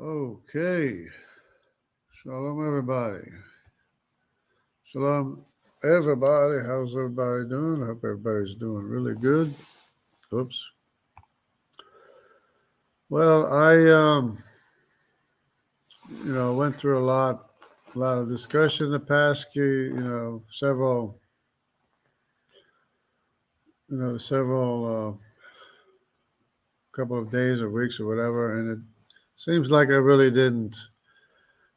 Okay. Shalom, everybody. Shalom, everybody. How's everybody doing? I hope everybody's doing really good. Oops. Well, I went through a lot of discussion the past, several couple of days or weeks or whatever, and it seems like I really didn't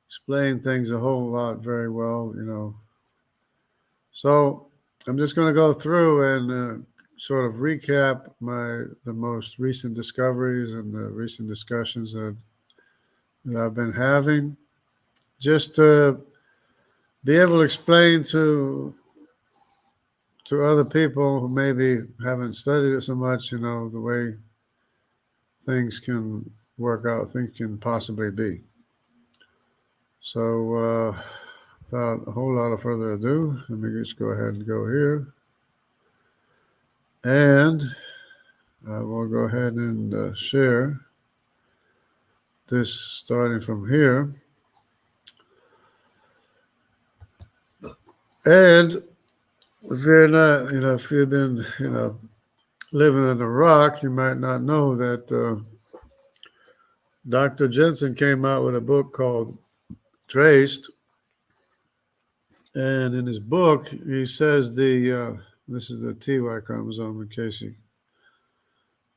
explain things a whole lot very well. So I'm just going to go through and sort of recap the most recent discoveries and the recent discussions that I've been having, just to be able to explain to other people who maybe haven't studied it so much, the way things can work out, things can possibly be. So without a whole lot of further ado, let me just go ahead and go here. And I will go ahead and share this starting from here. And if you're not, if you've been, living in Iraq, you might not know that Dr. Jensen came out with a book called Traced. And in his book, he says this is the TY chromosome, in case you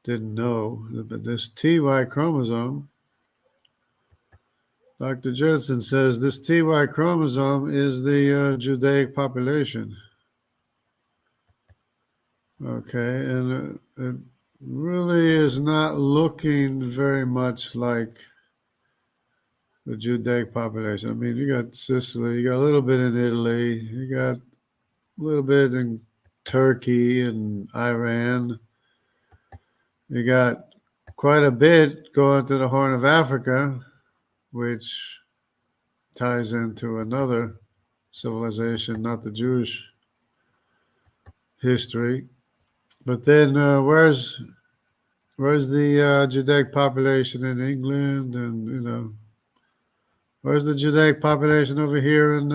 didn't know, but this TY chromosome, Dr. Jensen says this TY chromosome is the Judaic population. Okay, and it really is not looking very much like the Judaic population. I mean, you got Sicily, you got a little bit in Italy, you got a little bit in Turkey and Iran. You got quite a bit going to the Horn of Africa, which ties into another civilization, not the Jewish history. But then where's the Judaic population in England, and where's the Judaic population over here? And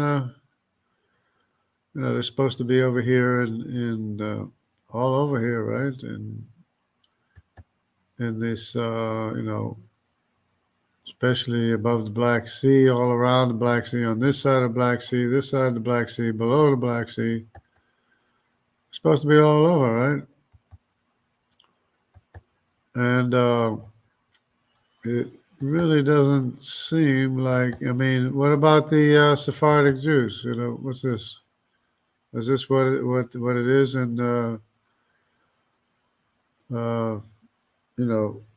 they're supposed to be over here and all over here, right? And in this, especially above the Black Sea, all around the Black Sea, on this side of the Black Sea, this side of the Black Sea, below the Black Sea. It's supposed to be all over, right? And it really doesn't seem like, I mean, what about the Sephardic Jews? What's this? Is this what it is in,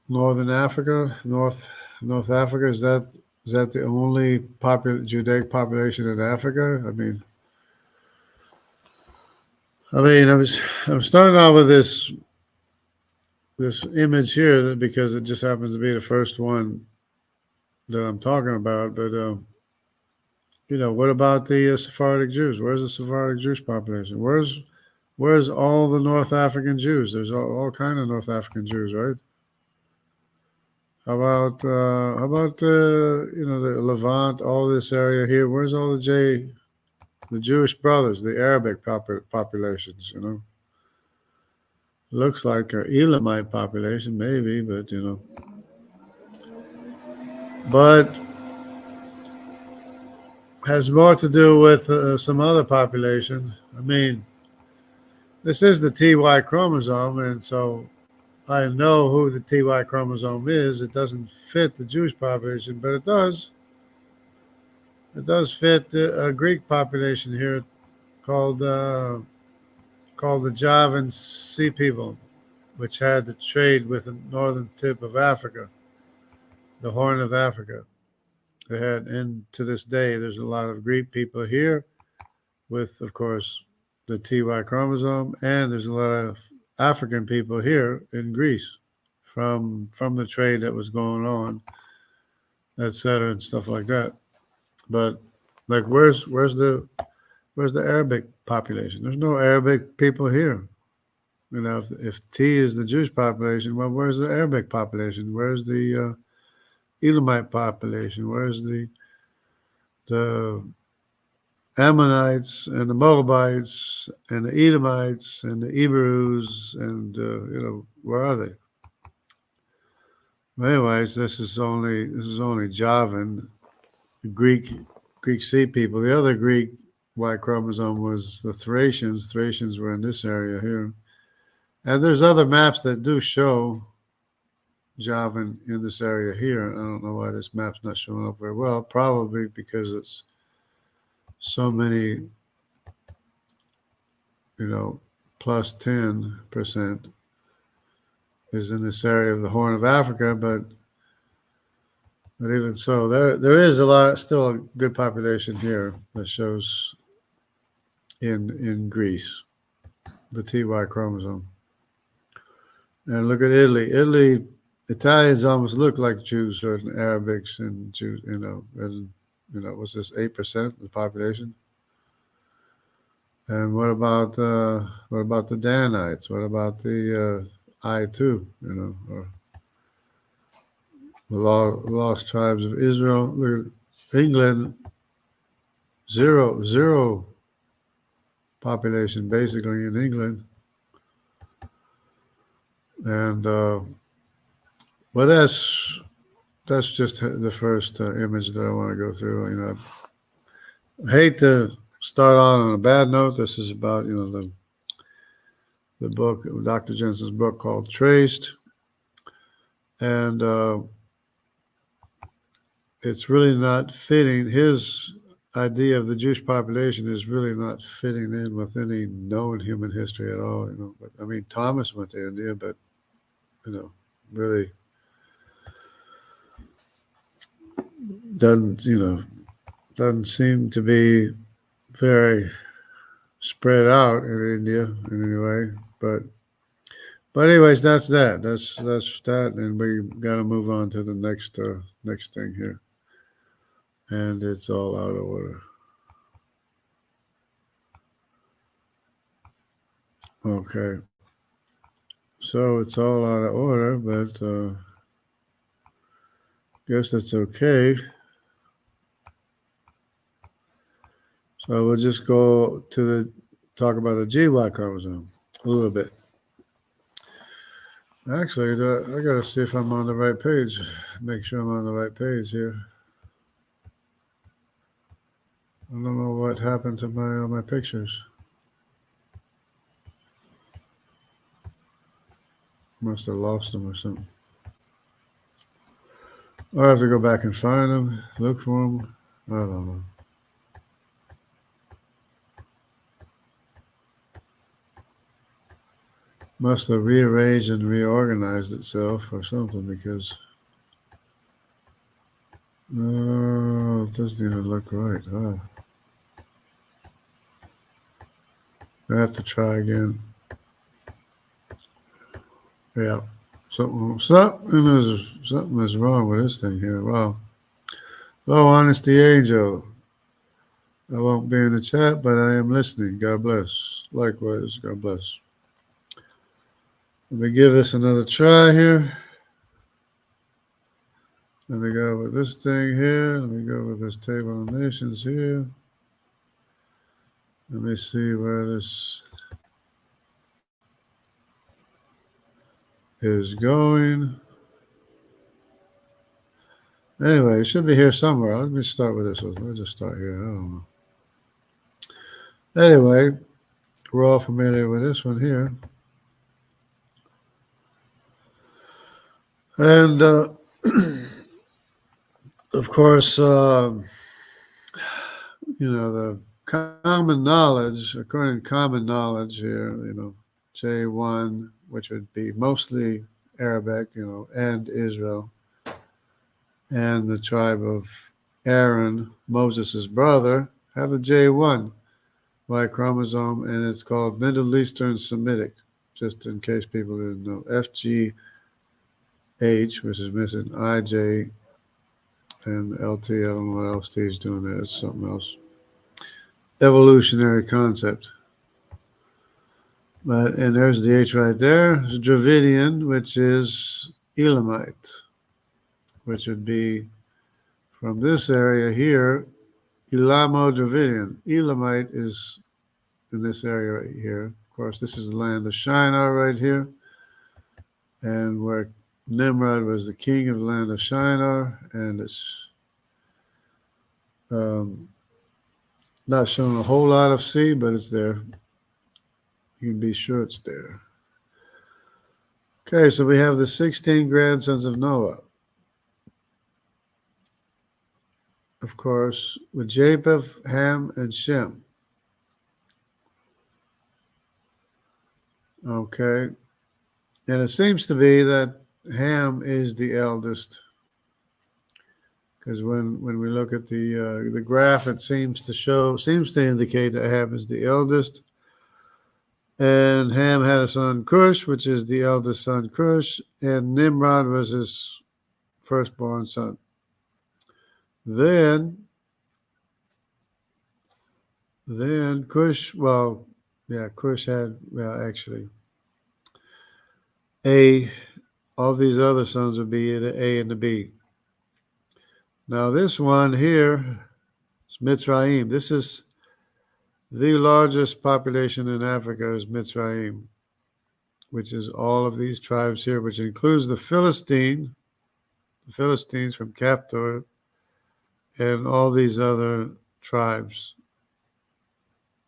Northern Africa, North Africa? Is that the only Judaic population in Africa? I'm starting out with this image here because it just happens to be the first one that I'm talking about. But what about the Sephardic Jews? Where's the Sephardic Jewish population? Where's all the North African Jews? There's all kind of North African Jews, right? How about the Levant, all this area here? Where's all the Jewish brothers, the Arabic populations? Looks like an Elamite population, maybe, but has more to do with some other population. I mean, this is the TY chromosome, and so I know who the TY chromosome is. It doesn't fit the Jewish population, but it does. It does fit a Greek population here called the Javan Sea people, which had to trade with the northern tip of Africa, the Horn of Africa. They had, and to this day, there's a lot of Greek people here with, of course, the TY chromosome, and there's a lot of African people here in Greece from the trade that was going on, etc., and stuff like that. But like, where's the Arabic population? There's no Arabic people here. If T is the Jewish population, well, where's the Arabic population? Where's the Elamite population? Where's the Ammonites and the Moabites and the Edomites and the Hebrews and where are they? Anyways, this is only Javan, Greek Sea people. The other Greek Y chromosome was the Thracians. Thracians were in this area here, and there's other maps that do show Javan in this area here. I don't know why this map's not showing up very well. Probably because it's so many, plus 10% is in this area of the Horn of Africa, but even so, there is still a good population here that shows in Greece, the TY chromosome. And look at Italy. Italians almost look like Jews or Arabics and Jews. What's this? 8% of the population. And what about the Danites? What about the I2? Or the lost tribes of Israel. Look at England. Zero population basically in England. And but that's just the first image that I want to go through. I hate to start on a bad note. This is about the book, Dr. Jensen's book called Traced, and it's really not fitting. His idea of the Jewish population is really not fitting in with any known human history at all. But I mean, Thomas went to India, but really doesn't seem to be very spread out in India in any way. But anyways, that's that. That's that, and we got to move on to the next thing here, and it's all out of order. Okay, so it's all out of order, but guess that's okay. So we'll just go to talk about the GY chromosome a little bit. Actually, I got to see if I'm on the right page. Make sure I'm on the right page here. I don't know what happened to my pictures. Must have lost them or something. I'll have to go back and find them, look for them. I don't know. Must have rearranged and reorganized itself or something because it doesn't even look right. I have to try again. Yeah, something is wrong with this thing here. Wow. Hello, Honesty Angel. I won't be in the chat, but I am listening. God bless. Likewise, God bless. Let me give this another try here. Let me go with this thing here. Let me go with this table of nations here. Let me see where this is going. Anyway, it should be here somewhere. Let me start with this one. We'll just start here. I don't know. Anyway, we're all familiar with this one here. And, of course, the common knowledge, according to common knowledge here, J1, which would be mostly Arabic, and Israel, and the tribe of Aaron, Moses' brother, have a J1 Y chromosome, and it's called Middle Eastern Semitic, just in case people didn't know. FGH, which is missing, IJ, and LT. I don't know what else T is doing there. It's something else. Evolutionary concept. And there's the H right there. It's Dravidian, which is Elamite, which would be from this area here, Elamo-Dravidian. Elamite is in this area right here. Of course, this is the land of Shinar right here, and where Nimrod was the king of the land of Shinar, and it's not showing a whole lot of sea, but it's there. You can be sure it's there. Okay, so we have the 16 grandsons of Noah. Of course, with Japheth, Ham, and Shem. Okay, and it seems to be that Ham is the eldest, because when we look at the graph, it seems to indicate that Ham is the eldest. And Ham had a son Cush, which is the eldest son Cush, and Nimrod was his firstborn son. Then Cush, Cush had, actually, all these other sons would be the A and the B. Now this one here is Mitzrayim. This is the largest population in Africa is Mitzrayim, which is all of these tribes here, which includes the Philistines from Caphtor, and all these other tribes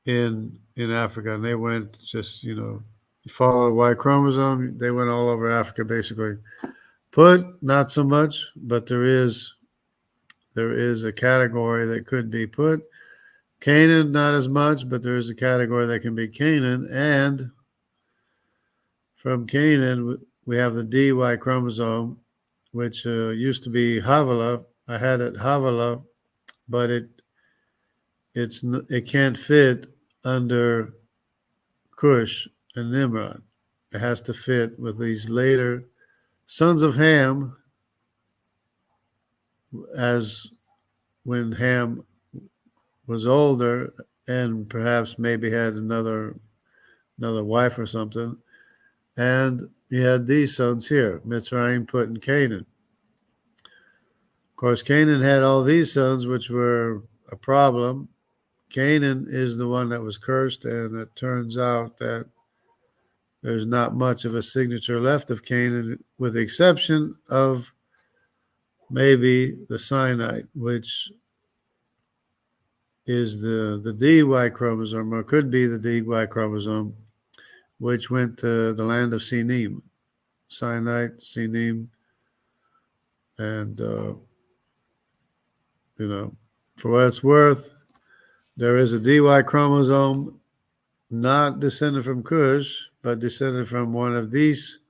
in Africa. And they went just, you follow the Y chromosome, they went all over Africa basically. Put, not so much, but there is a category that could be put. Canaan, not as much, but there is a category that can be Canaan. And from Canaan, we have the DY chromosome, which used to be Havilah. I had it Havilah, but it can't fit under Cush and Nimrod. It has to fit with these later sons of Ham, as when Ham was older and perhaps maybe had another wife or something, and he had these sons here, Mitzrayim, Put, and Canaan. Of course, Canaan had all these sons, which were a problem. Canaan is the one that was cursed, and it turns out that there's not much of a signature left of Canaan, with the exception of maybe the Sinite, which is the DY chromosome, or could be the DY chromosome, which went to the land of Sinim, Sinite, Sinim, and for what it's worth, there is a DY chromosome not descended from Cush, but descended from one of these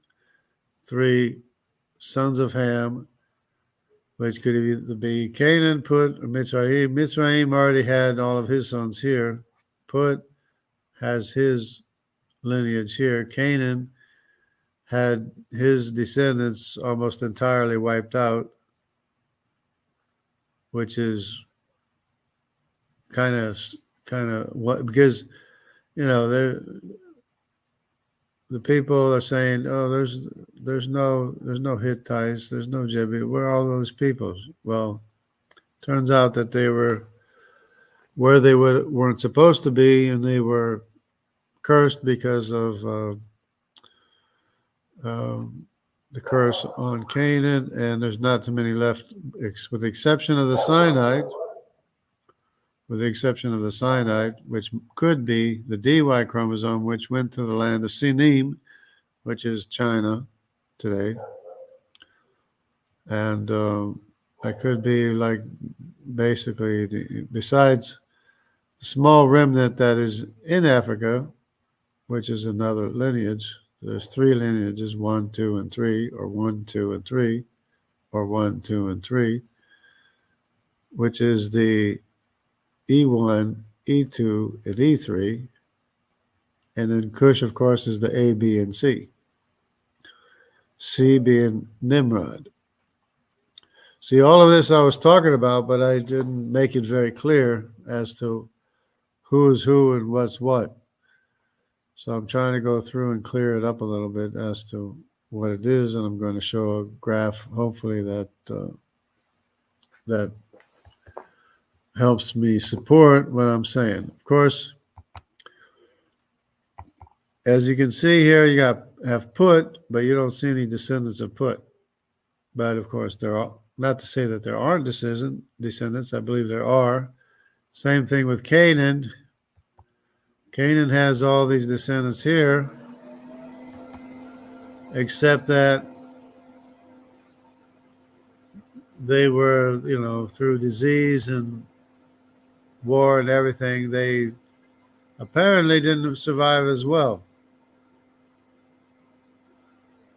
three sons of Ham, which could either be Canaan, Put, or Mitzrayim. Mitzrayim already had all of his sons here. Put has his lineage here. Canaan had his descendants almost entirely wiped out, which is kind of what, because the people are saying, oh, there's no Hittites, there's no Jebusites, where are all those peoples? Well, turns out that they were where they weren't supposed to be, and they were cursed because of the curse on Canaan, and there's not too many left, with the exception of the Sinite. Which could be the DY chromosome, which went to the land of Sinim, which is China today. And that could be like basically, besides the small remnant that is in Africa, which is another lineage. There's three lineages, 1, 2, and 3, or 1, 2, and 3, or 1, 2, and 3, which is the E1, E2, and E3, and then Cush, of course, is the A, B, and C. C being Nimrod. See, all of this I was talking about, but I didn't make it very clear as to who is who and what's what. So I'm trying to go through and clear it up a little bit as to what it is, and I'm going to show a graph, hopefully that helps me support what I'm saying. Of course, as you can see here, you have Put, but you don't see any descendants of Put. But of course, there are, not to say that there aren't descendants. I believe there are. Same thing with Canaan. Canaan has all these descendants here, except that they were, through disease and war and everything, they apparently didn't survive as well.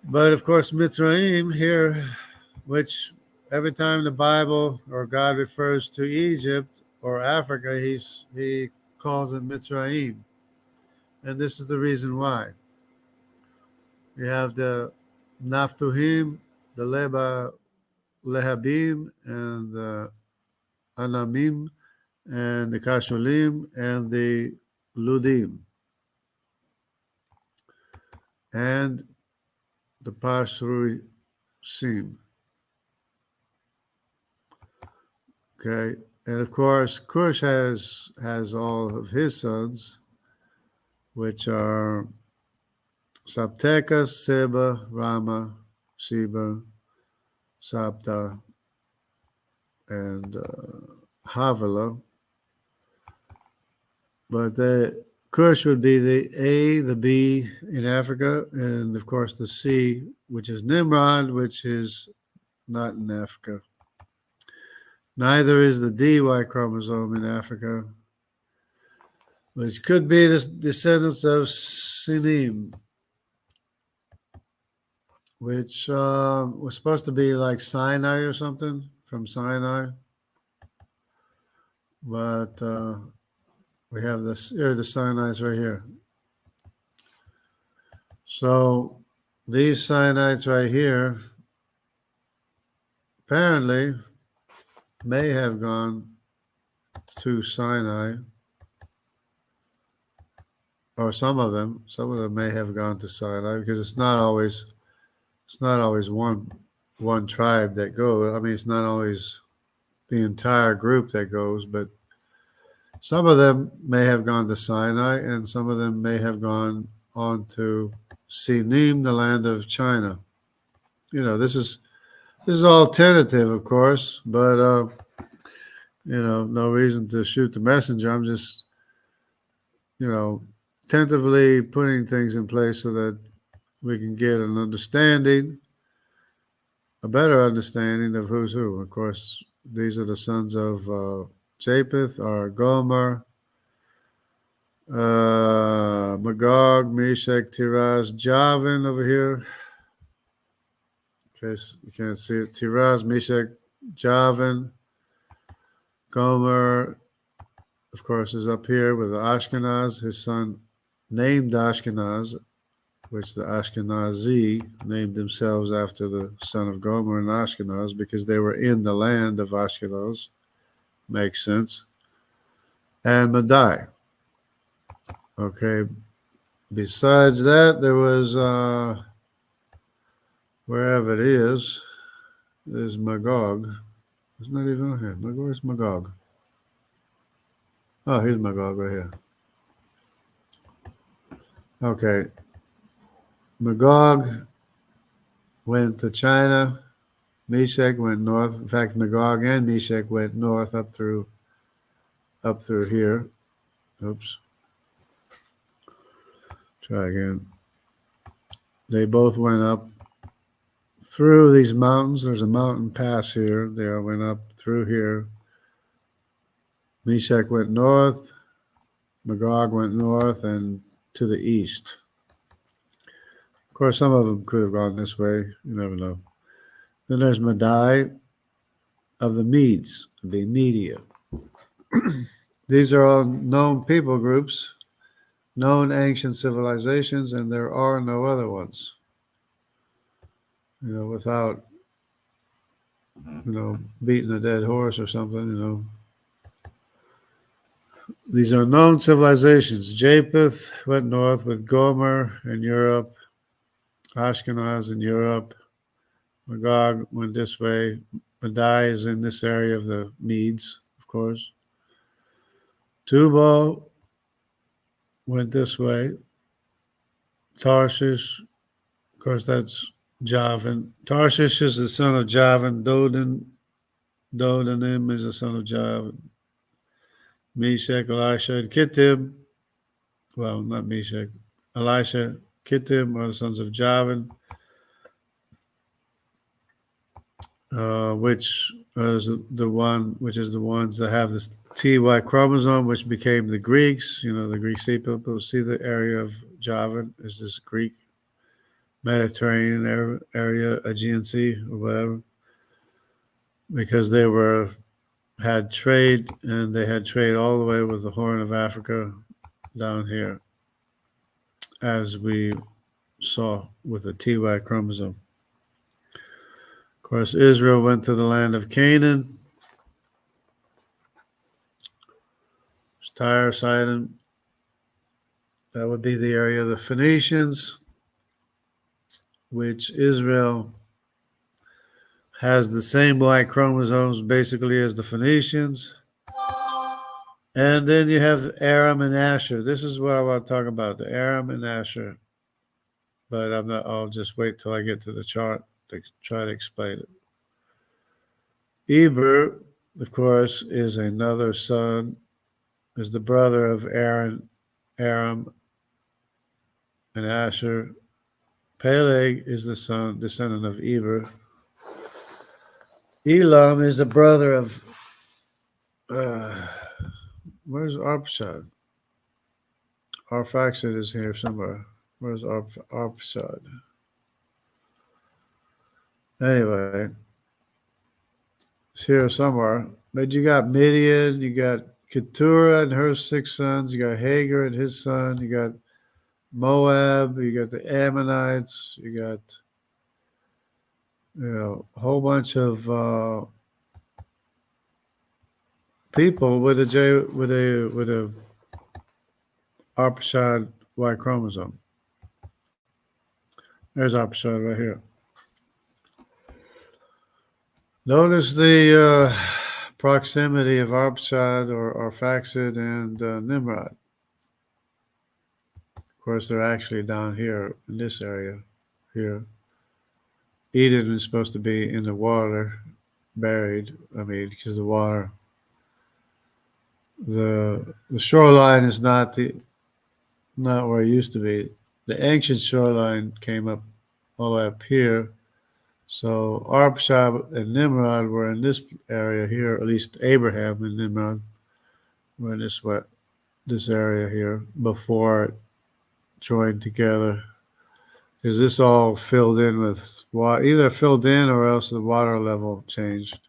But of course, Mitzrayim here, which every time the Bible or God refers to Egypt or Africa, he calls it Mitzrayim. And this is the reason why. You have the Naphtuhim, the Lehabim, and the Anamim, and the Kashulim, and the Ludim, and the Pashrusim. Okay, and of course, Cush has all of his sons, which are Sapteka, Seba, Rama, Sheba, Sapta, and Havilah. But the Cush would be the A, the B in Africa, and of course the C, which is Nimrod, which is not in Africa. Neither is the DY chromosome in Africa, which could be the descendants of Sinim, which was supposed to be like Sinai or something, from Sinai. But we have this here, the Sinai's right here. So these Sinaites right here apparently may have gone to Sinai, or some of them may have gone to Sinai, because it's not always one tribe that goes. I mean, it's not always the entire group that goes, but some of them may have gone to Sinai, and some of them may have gone on to Sinim, the land of China. This is all tentative, of course, but no reason to shoot the messenger. I'm just, tentatively putting things in place so that we can get an understanding, a better understanding of who's who. Of course, these are the sons of Japheth, or Gomer, Magog, Meshach, Tiraz, Javan over here. In case you can't see it, Tiraz, Meshach, Javan. Gomer, of course, is up here with the Ashkenaz. His son named Ashkenaz, which the Ashkenazi named themselves after the son of Gomer and Ashkenaz, because they were in the land of Ashkenaz. Makes sense. And Madai. Okay. Besides that, there was, wherever it is, there's Magog. It's not even on here. Where's Magog? Oh, here's Magog right here. Okay. Magog went to China. Meshach went north. In fact, Magog and Meshach went north up through here. Oops. Try again. They both went up through these mountains. There's a mountain pass here. They all went up through here. Meshach went north. Magog went north and to the east. Of course, some of them could have gone this way. You never know. Then there's Madai of the Medes, the Media. These are all known people groups, known ancient civilizations, and there are no other ones. Without, beating a dead horse or something, These are known civilizations. Japheth went north with Gomer in Europe. Ashkenaz in Europe. Magog went this way. Madai is in this area of the Medes, of course. Tubal went this way. Tarshish, of course, that's Javan. Tarshish is the son of Javan. Dodanim is the son of Javan. Meshach, Elisha, and Kittim. Well, not Meshach. Elisha, Kittim are the sons of Javan, which is the ones that have this TY chromosome, which became the Greeks. The Greek Sea people. See the area of Javan is this Greek Mediterranean area, Aegean Sea or whatever, because they had trade, and they had trade all the way with the Horn of Africa down here, as we saw with the TY chromosome. Of course, Israel went to the land of Canaan. Tyre, Sidon. That would be the area of the Phoenicians, which Israel has the same Y chromosomes basically as the Phoenicians. And then you have Aram and Asher. This is what I want to talk about, the Aram and Asher. But I'll just wait till I get to the chart to try to explain it. Eber, of course, is another son, is the brother of Aram and Asher. Peleg is the descendant of Eber. Elam is the brother of, where's Arpachshad? Arphaxad is here somewhere. Where's Arpachshad? Anyway, it's here somewhere. But you got Midian, you got Keturah and her 6 sons, you got Hagar and his son, you got Moab, you got the Ammonites, you got a whole bunch of people with a Arpachshad Y chromosome. There's Arpachshad right here. Notice the proximity of Arpachshad or Arphaxad and Nimrod. Of course, they're actually down here in this area here. Eden is supposed to be in the water, buried. Because the water, the shoreline is not where it used to be. The ancient shoreline came up all the way up here. So Arpachshad and Nimrod were in this area here, at least Abraham and Nimrod were in this area here before it joined together. Because this all filled in with water, either filled in or else the water level changed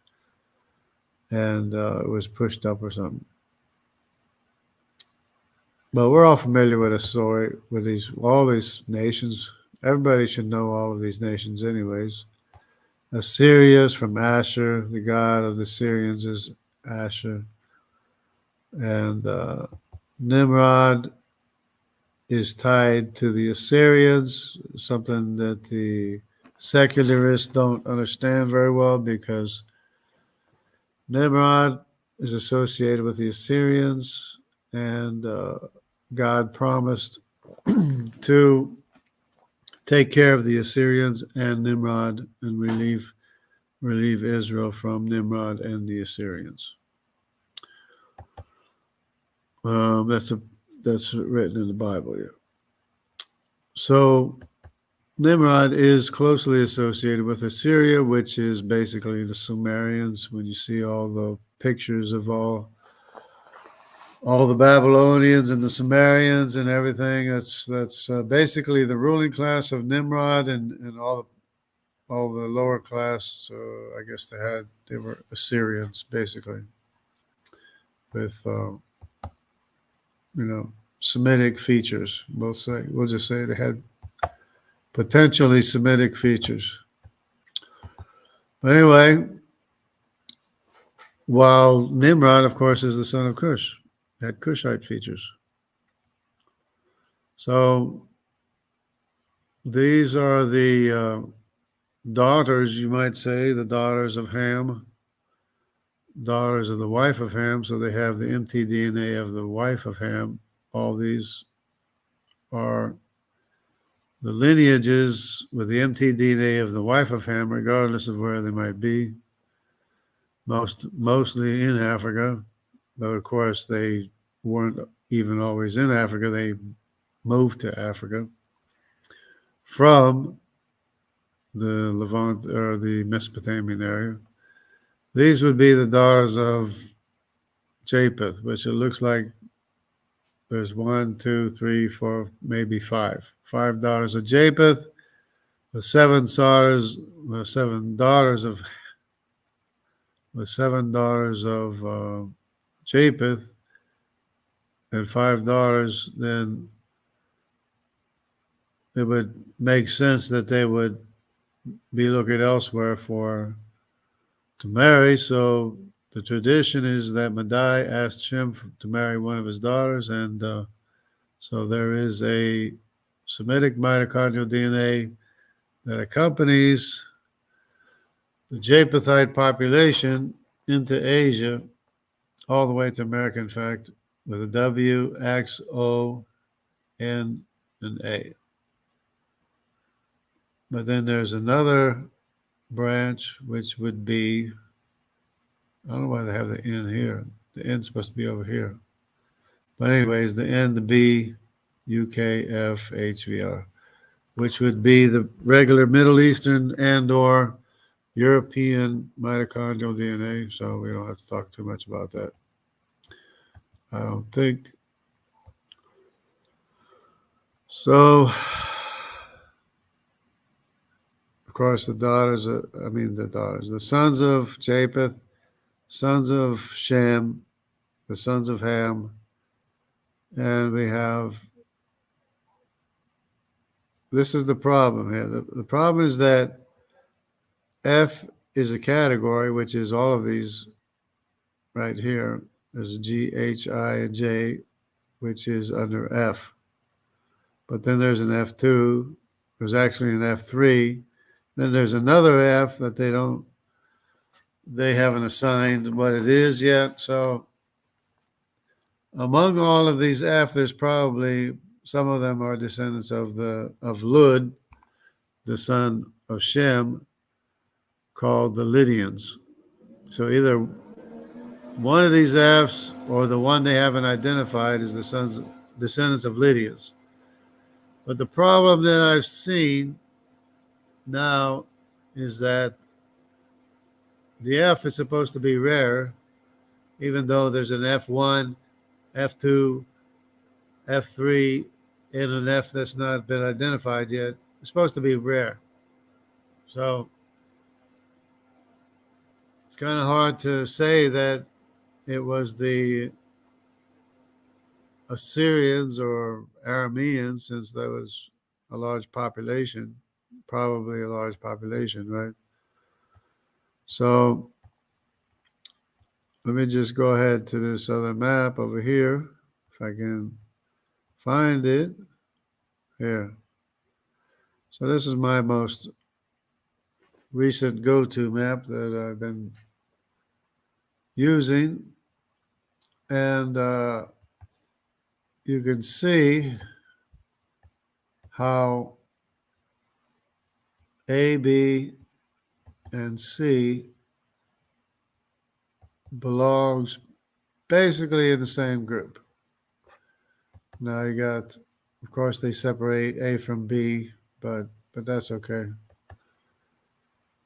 and it was pushed up or something. But we're all familiar with the story with all these nations. Everybody should know all of these nations anyways. Assyria is from Asher. The god of the Syrians is Asher. And Nimrod is tied to the Assyrians, something that the secularists don't understand very well, because Nimrod is associated with the Assyrians, and God promised to take care of the Assyrians and Nimrod and relieve Israel from Nimrod and the Assyrians. That's written in the Bible here. So Nimrod is closely associated with Assyria, which is basically the Sumerians. When you see all the pictures of all the Babylonians and the Sumerians and everything, that's basically the ruling class of Nimrod, and all the lower class. I guess they were Assyrians basically, with Semitic features. We'll just say they had potentially Semitic features. But anyway, while Nimrod, of course, is the son of Cush, had Cushite features. So These are the daughters, you might say, the daughters of Ham, daughters of the wife of Ham. So they have the mtDNA of the wife of Ham. All these are the lineages with the mtDNA of the wife of Ham, regardless of where they might be. Mostly in Africa, but of course they weren't even always in Africa. They moved to Africa from the Levant or the Mesopotamian area. These would be the daughters of Japheth, which it looks like there's 1, 2, 3, 4, maybe five. Five daughters of Japheth, the seven daughters of Japheth, and five daughters. Then it would make sense that they would be looking elsewhere to marry. So the tradition is that Madai asked Shem to marry one of his daughters, and so there is a Semitic mitochondrial DNA that accompanies the Japhethite population into Asia, all the way to America, in fact, with a W, X, O, N, and A. But then there's another branch, which would be, I don't know why they have the N here. The N's supposed to be over here. But anyways, the N, the B, U, K, F, H, V, R, which would be the regular Middle Eastern and or European mitochondrial DNA. So we don't have to talk too much about that, I don't think. So, of course, the sons of Japheth, sons of Shem, the sons of Ham, and we have, this is the problem here. The problem is that F is a category, which is all of these right here. There's G, H, I, and J, which is under F. But then there's an F2. There's actually an F3. Then there's another F that they haven't assigned what it is yet. So among all of these F, there's probably some of them are descendants of Lud, the son of Shem, called the Lydians. So either one of these Fs or the one they haven't identified is the descendants of Lydians. But the problem that I've seen now is that the F is supposed to be rare, even though there's an F1, F2, F3, and an F that's not been identified yet. It's supposed to be rare. So it's kind of hard to say that it was the Assyrians or Arameans, since there was a large population, probably a large population, right? So let me just go ahead to this other map over here, if I can find it. Here. So this is my most recent go-to map that I've been using. And you can see how A, B, and C belongs basically in the same group. Now you got, of course, they separate A from B, but that's okay.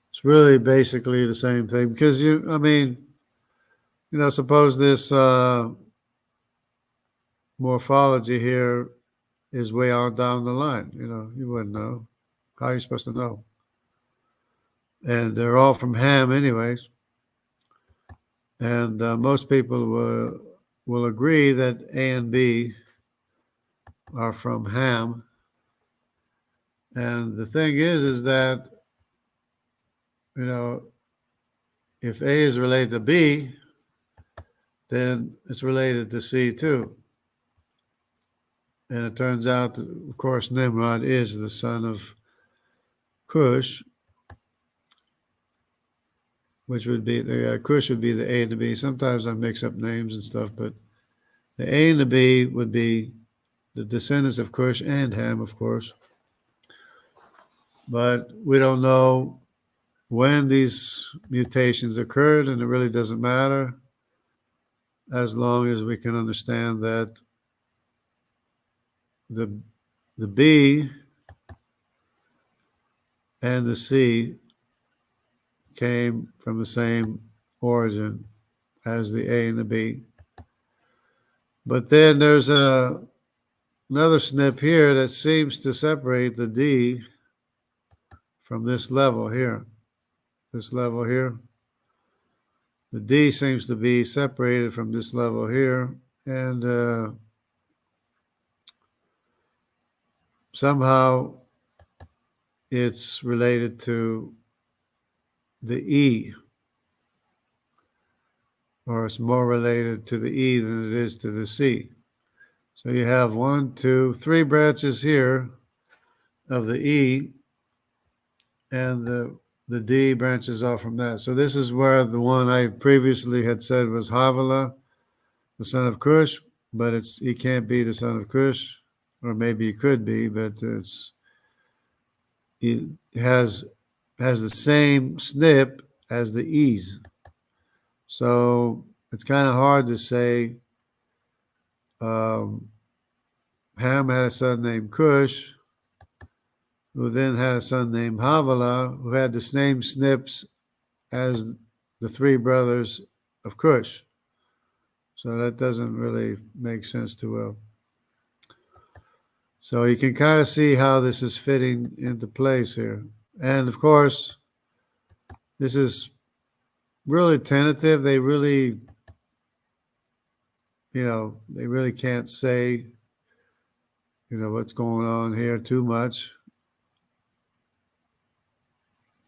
It's really basically the same thing because suppose this morphology here is way on down the line. You wouldn't know. How are you supposed to know? And they're all from Ham anyways. And most people will agree that A and B are from Ham. And the thing is that, if A is related to B, then it's related to C too. And it turns out that, of course, Nimrod is the son of Cush, which would be Cush would be the A and the B. Sometimes I mix up names and stuff, but the A and the B would be the descendants of Cush and Ham, of course. But we don't know when these mutations occurred, and it really doesn't matter as long as we can understand that the the B and the C came from the same origin as the A and the B. But then there's another snip here that seems to separate the D from this level here. This level here. The D seems to be separated from this level here, and somehow it's related to the E, or it's more related to the E than it is to the C. So you have 1, 2, 3 branches here of the E, and the D branches off from that. So this is where the one I previously had said was Havilah, the son of Cush, but he can't be the son of Cush, or maybe he could be, but he has the same snip as the E's. So it's kind of hard to say. Ham had a son named Cush, who then had a son named Havilah, who had the same snips as the 3 brothers of Cush. So that doesn't really make sense too well. So you can kind of see how this is fitting into place here. And of course, this is really tentative. They really can't say, what's going on here too much.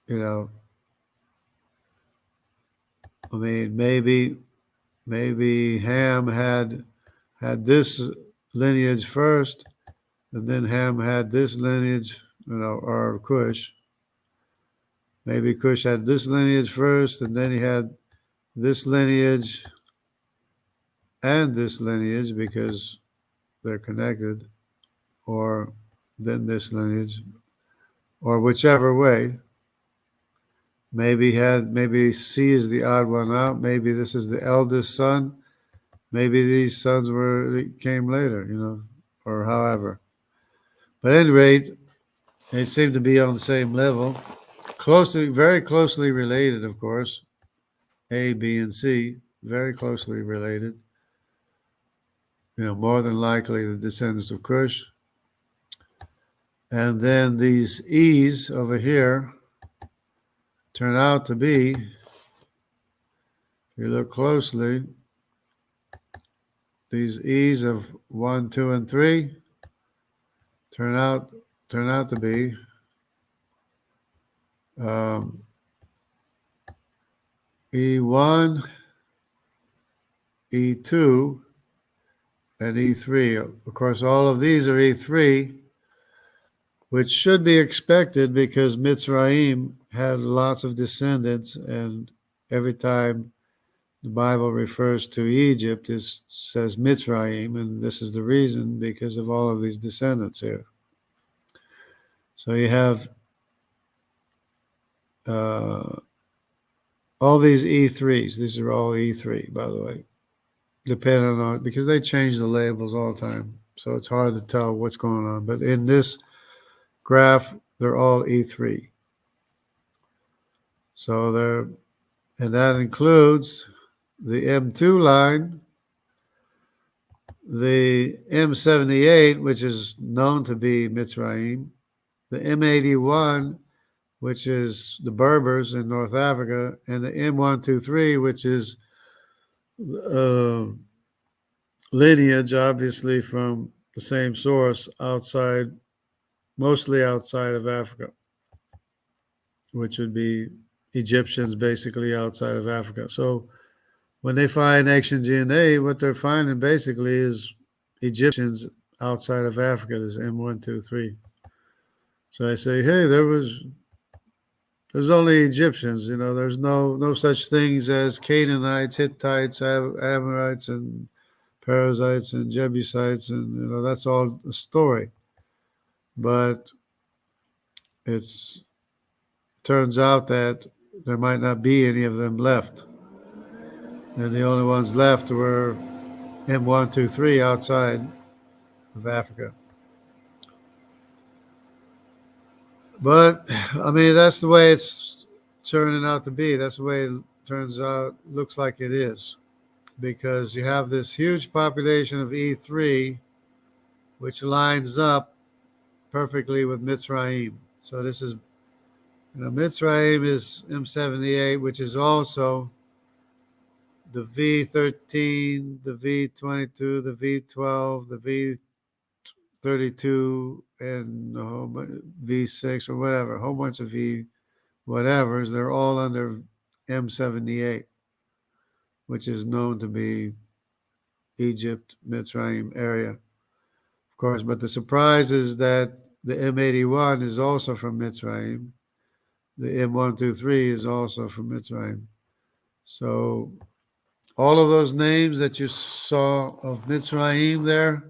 I mean, maybe Ham had this lineage first, and then Ham had this lineage, or Cush. Maybe Cush had this lineage first, and then he had this lineage and this lineage because they're connected, or then this lineage, or whichever way. Maybe C is the odd one out. Maybe this is the eldest son. Maybe these sons came later, or however. But at any rate, they seem to be on the same level, very closely related, of course. A, B, and C, very closely related. More than likely the descendants of Cush. And then these E's over here turn out to be, if you look closely, these E's of 1, 2, and 3 turn out to be E1, E2, and E3. Of course, all of these are E3, which should be expected because Mitzrayim had lots of descendants, and every time the Bible refers to Egypt, it says Mitzrayim, and this is the reason because of all of these descendants here. So you have all these E3s. These are all E3, by the way, depending on, because they change the labels all the time. So it's hard to tell what's going on. But in this graph, they're all E3. So and that includes the M2 line, the M78, which is known to be Mitzrayim, the M81, which is the Berbers in North Africa, and the M123, which is lineage, obviously from the same source, mostly outside of Africa, which would be Egyptians basically outside of Africa. So when they find ancient DNA, what they're finding basically is Egyptians outside of Africa. There's M123. So I say, hey, there's only Egyptians. There's no such things as Canaanites, Hittites, Amorites, and Perizzites and Jebusites, and that's all a story. But it's turns out that there might not be any of them left, and the only ones left were M123 outside of Africa. But I mean, that's the way it's turning out to be. That's the way it turns out, looks like it is, because you have this huge population of E3, which lines up perfectly with Mitzrayim. So this is, Mitzrayim is M78, which is also the V13, the V22, the V12, the V32, and a whole V6 or whatever, a whole bunch of V whatevers. They're all under M78, which is known to be Egypt, Mitzrayim area, of course. But the surprise is that the M81 is also from Mitzrayim. The M123 is also from Mitzrayim. So all of those names that you saw of Mitzrayim there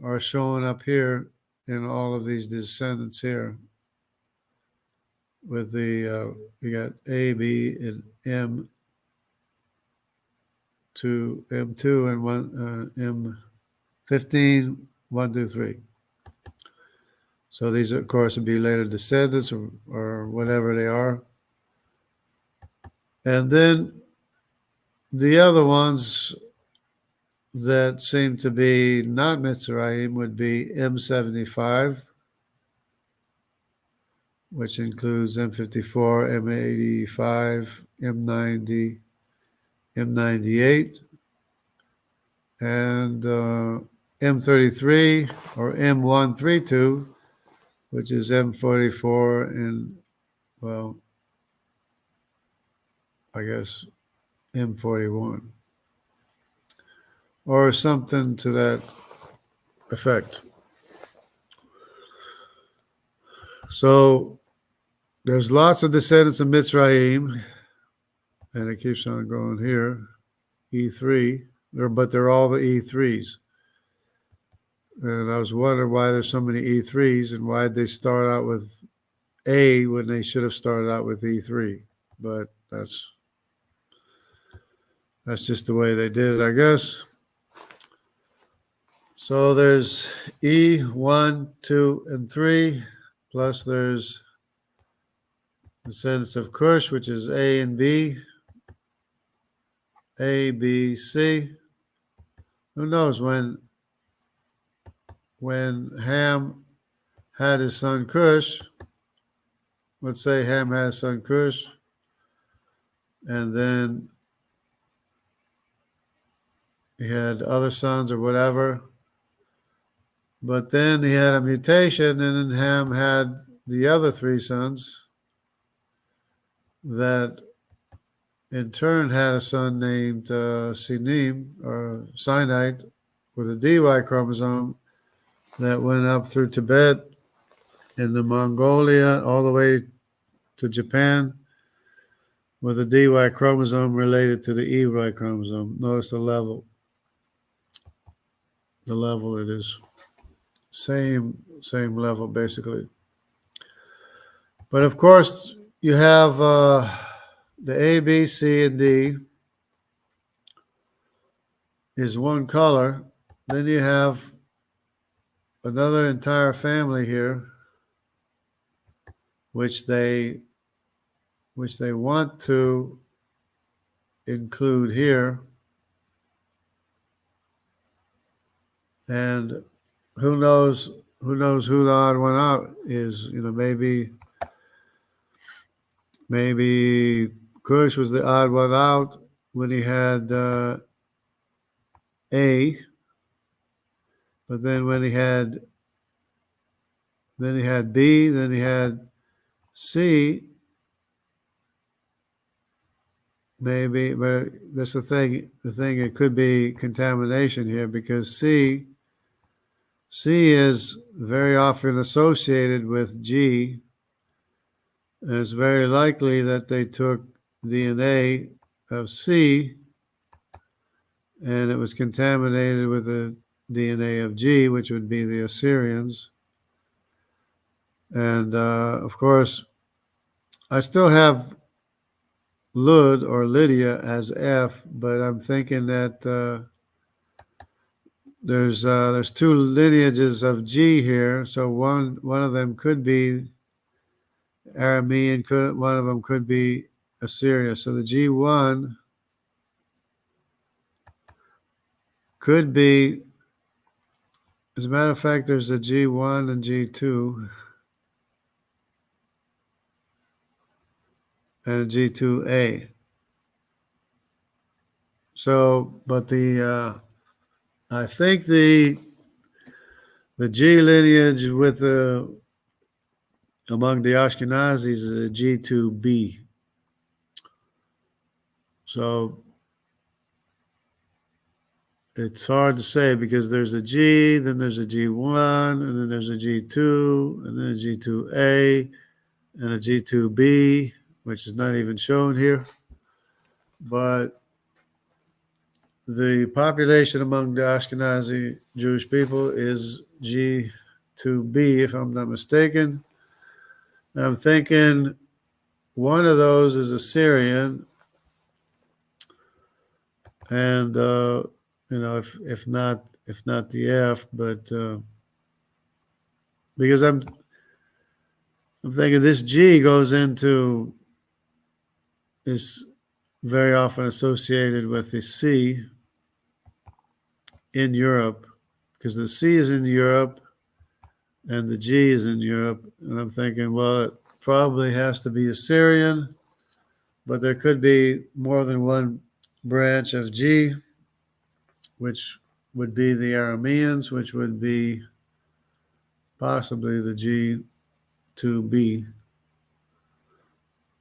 are showing up here in all of these descendants here. With the you got A, B, and M2 and one M15, 1, 2, 3. So these, of course, would be later descendants or whatever they are. And then the other ones that seem to be not Mitzrayim would be M75, which includes M54, M85, M90, M98, and M33 or M132, which is M44 and, well, I guess M41 or something to that effect. So there's lots of descendants of Mitzrayim, and it keeps on going here, E3, but they're all the E3s. And I was wondering why there's so many E3s and why they start out with A when they should have started out with E3. But that's just the way they did it, I guess. So there's E, 1, 2, and 3, plus there's descendants of Cush, which is A and B, A, B, C. Who knows when Ham had his son Cush, let's say Ham had his son Cush, and then he had other sons or whatever, but then he had a mutation, and then Ham had the other 3 sons that in turn had a son named Sinim or Sinite with a DY chromosome that went up through Tibet and the Mongolia all the way to Japan with a DY chromosome related to the EY chromosome. Notice the level it is. Same level, basically. But of course, you have the A, B, C, and D is one color. Then you have another entire family here, which they want to include here. And who knows who the odd one out is. Maybe Kush was the odd one out when he had A, but then when he had B, then he had C, maybe, but that's the thing, it could be contamination here, because C C is very often associated with G, and it's very likely that they took DNA of C and it was contaminated with the DNA of G, which would be the Assyrians. And of course, I still have Lud or Lydia as F, but I'm thinking that there's two lineages of G here, so one of them could be Aramean, one of them could be Assyria. So the G1 could be, as a matter of fact, there's a G1 and G2 and a G2A. So, but I think the G lineage with among the Ashkenazis is a G2B. So it's hard to say because there's a G, then there's a G1, and then there's a G2, and then a G2A, and a G2B, which is not even shown here. But the population among the Ashkenazi Jewish people is G2B, if I'm not mistaken. I'm thinking one of those is Assyrian, and if not the F, but because I'm thinking this G goes into is very often associated with the C in Europe, because the C is in Europe and the G is in Europe, and I'm thinking, well, it probably has to be Assyrian, but there could be more than one branch of G, which would be the Arameans, which would be possibly the G2B,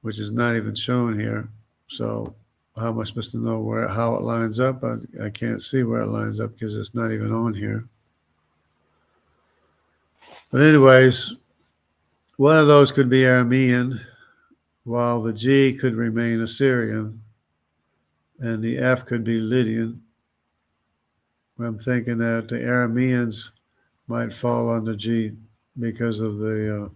which is not even shown here. So how am I supposed to know how it lines up? I can't see where it lines up because it's not even on here. But anyways, one of those could be Aramean, while the G could remain Assyrian, and the F could be Lydian. I'm thinking that the Arameans might fall under G because of the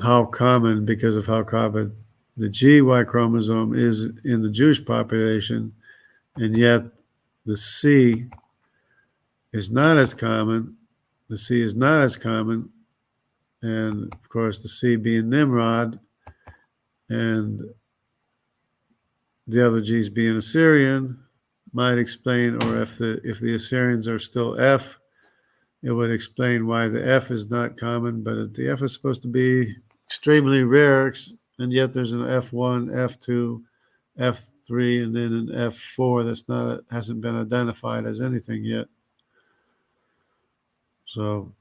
how common, because of how common the GY chromosome is in the Jewish population, and yet the C is not as common. The C is not as common, and of course the C being Nimrod, and the other G's being Assyrian might explain, or if the Assyrians are still F, it would explain why the F is not common, but the F is supposed to be extremely rare, and yet there's an F1, F2, F3, and then an F4 hasn't been identified as anything yet. So,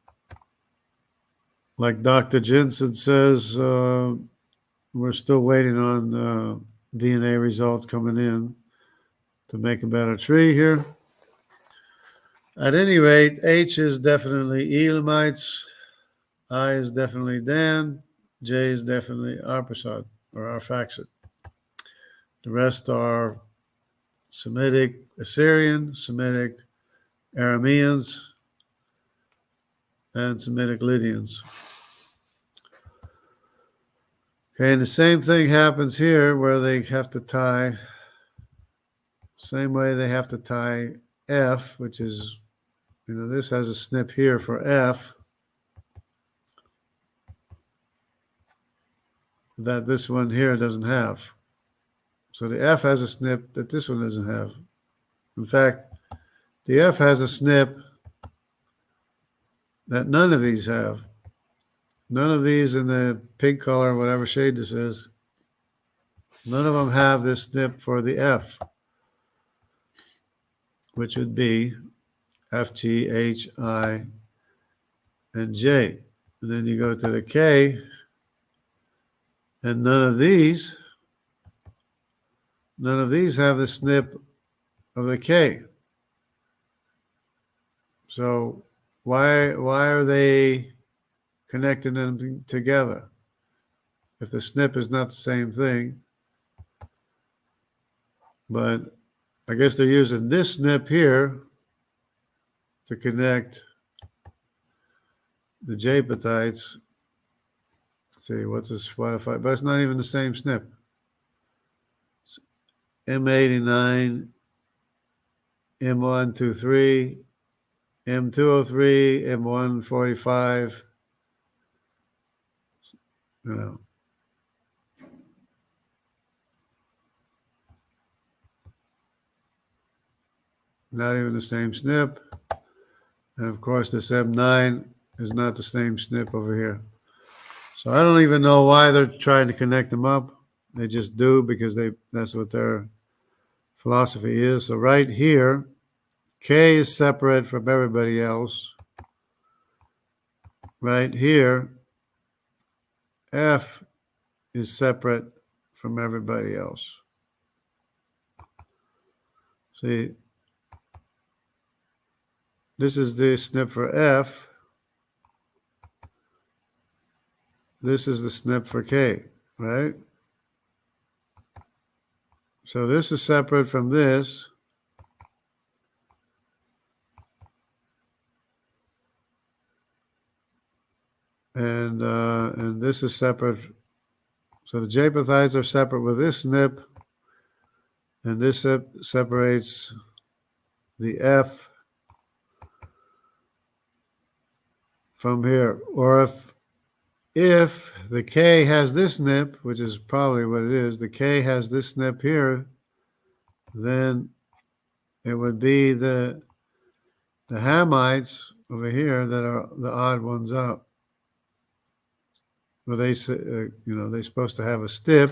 like Dr. Jensen says, we're still waiting on DNA results coming in to make a better tree here. At any rate, H is definitely Elamites, I is definitely Dan, J is definitely Arpachshad or Arphaxad. The rest are Semitic Assyrian, Semitic Arameans, and Semitic Lydians. Okay, and the same thing happens here where they have to tie, same way they have to tie F, which is, this has a snip here for F that this one here doesn't have. So the F has a snip that this one doesn't have. In fact, the F has a snip that none of these have. None of these in the pink color, whatever shade this is, none of them have this snip for the F, which would be F, G, H, I, and J. And then you go to the K, and none of these None of these have the SNP of the K. So why are they connecting them together? If the SNP is not the same thing, but I guess they're using this SNP here to connect the J-peptides. Let's see, what's this Spotify? But it's not even the same SNP. M89, M123, M203, M145. You know, not even the same SNP. And of course, this M9 is not the same SNP over here. So I don't even know why they're trying to connect them up. They just do because that's what their philosophy is. So right here, K is separate from everybody else. Right here, F is separate from everybody else. See, this is the SNP for F. This is the SNP for K, right? So this is separate from this. And this is separate. So the J-peptides are separate with this SNP, and this separates the F from here. Or if the K has this SNP, which is probably what it is, the K has this SNP here, then it would be the hamides over here that are the odd ones out. Well, they're supposed to have a STIP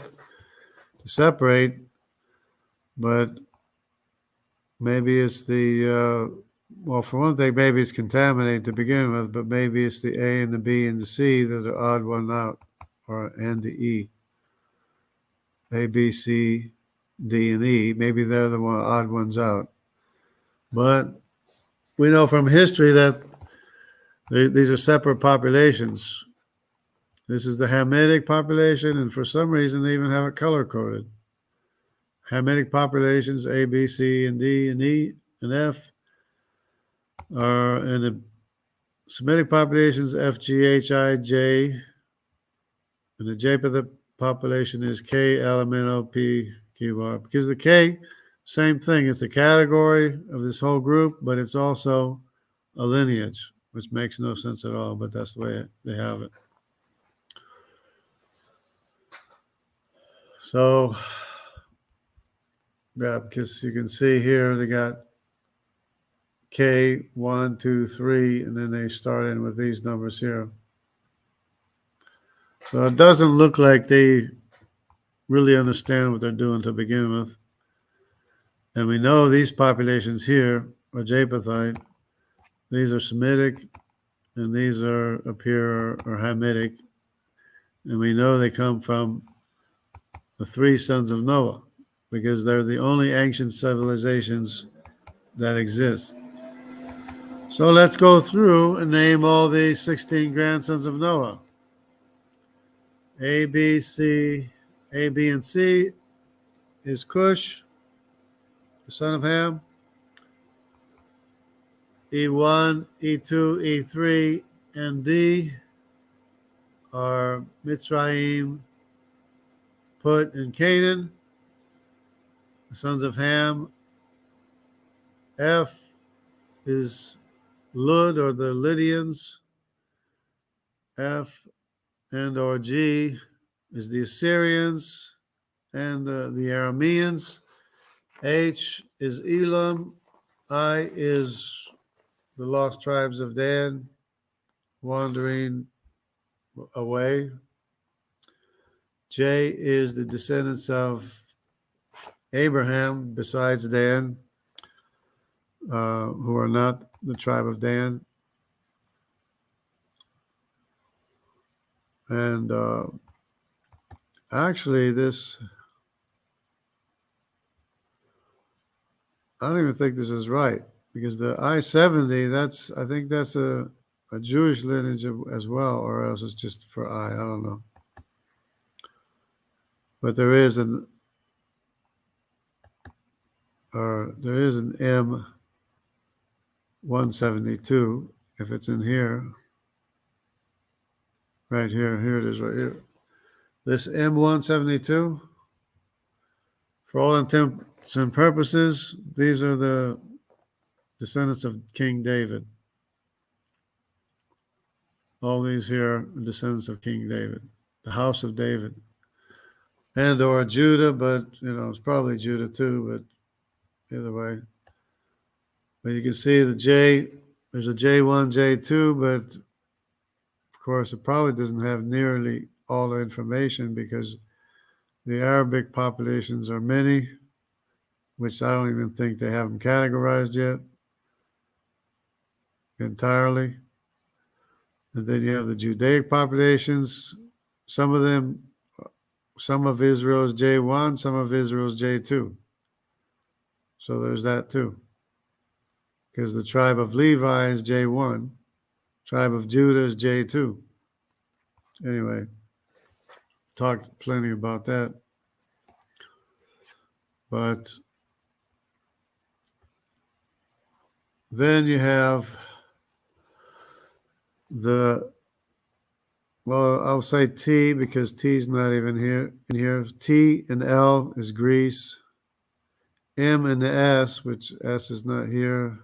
to separate, but maybe it's well, for one thing, maybe it's contaminated to begin with, but maybe it's the A and the B and the C that are odd one out, and the E. A, B, C, D, and E. Maybe they're the odd ones out. But we know from history that these are separate populations. This is the Hamitic population, and for some reason they even have it color-coded. Hamitic populations, A, B, C, and D, and E, and F, and the Semitic populations, F, G, H, I, J, and the J population is K, L, M, N, O, P, Q, R. Because the K, same thing. It's a category of this whole group, but it's also a lineage, which makes no sense at all, but that's the way they have it. So, yeah, because you can see here they got K, 1, 2, 3, and then they start in with these numbers here. So it doesn't look like they really understand what they're doing to begin with. And we know these populations here are J-peptide. These are Semitic, and these are up here are Hamitic. And we know they come from the three sons of Noah, because they're the only ancient civilizations that exist. So let's go through and name all the 16 grandsons of Noah. A, B, and C is Cush, the son of Ham. E1, E2, E3, and D are Mitzrayim, Put, and Canaan, the sons of Ham. F is Lud, or the Lydians. F and or G is the Assyrians and the Arameans. H is Elam. I is the lost tribes of Dan wandering away. J is the descendants of Abraham besides Dan, who are not the tribe of Dan. And actually, this I don't even think this is right because the I-70, I think that's a Jewish lineage as well, or else it's just for I don't know. But there is an M172 if it's in here. Right here, here it is right here. This M172, for all intents and purposes, these are the descendants of King David. All these here are descendants of King David, the house of David. And or Judah, but it's probably Judah too, but either way. But you can see the J, there's a J1, J2, but of course it probably doesn't have nearly all the information because the Arabic populations are many, which I don't even think they have them categorized yet entirely. And then you have the Judaic populations. Some of Israel is J1, some of Israel is J2. So there's that too. Because the tribe of Levi is J1, tribe of Judah is J2. Anyway, talked plenty about that. But then you have I'll say T because T is not even here. In here, T and L is Greece. M and the S, which S is not here,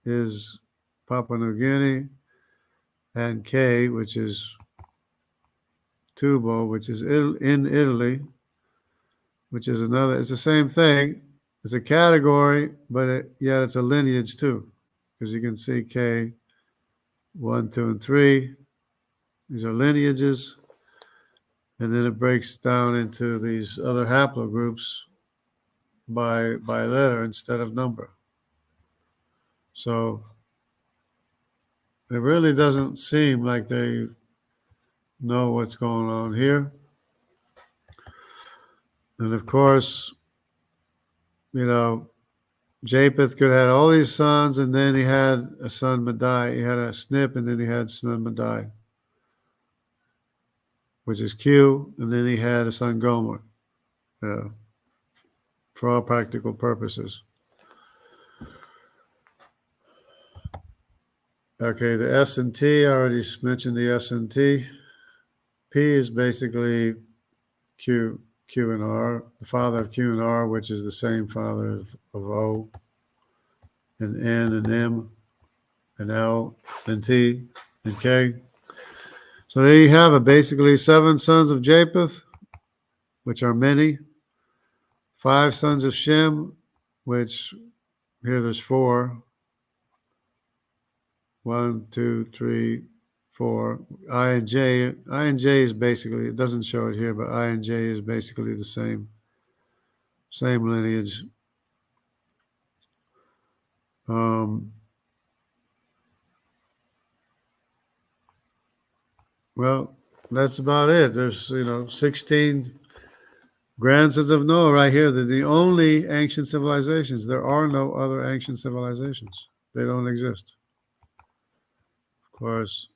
is Papua New Guinea. And K, which is Tubo, which is in Italy, which is another. It's the same thing. It's a category, but yet it's a lineage too, because you can see K, 1, 2, and 3. These are lineages. And then it breaks down into these other haplogroups by letter instead of number. So it really doesn't seem like they know what's going on here. And of course, Japheth could have had all these sons, and then he had a son Madai. He had a snip, and then he had son Madai, which is Q, and then he had a son Gomer, for all practical purposes. Okay, the S and T, I already mentioned the S and T. P is basically Q and R, the father of Q and R, which is the same father of O, and N and M, and L, and T, and K. So there you have it, basically 7 sons of Japheth, which are many, 5 sons of Shem, which here there's 4. 1, 2, 3, 4. I and J is basically, it doesn't show it here, but I and J is basically the same lineage. Well, that's about it. There's 16 grandsons of Noah right here. They're the only ancient civilizations. There are no other ancient civilizations. They don't exist. Of course,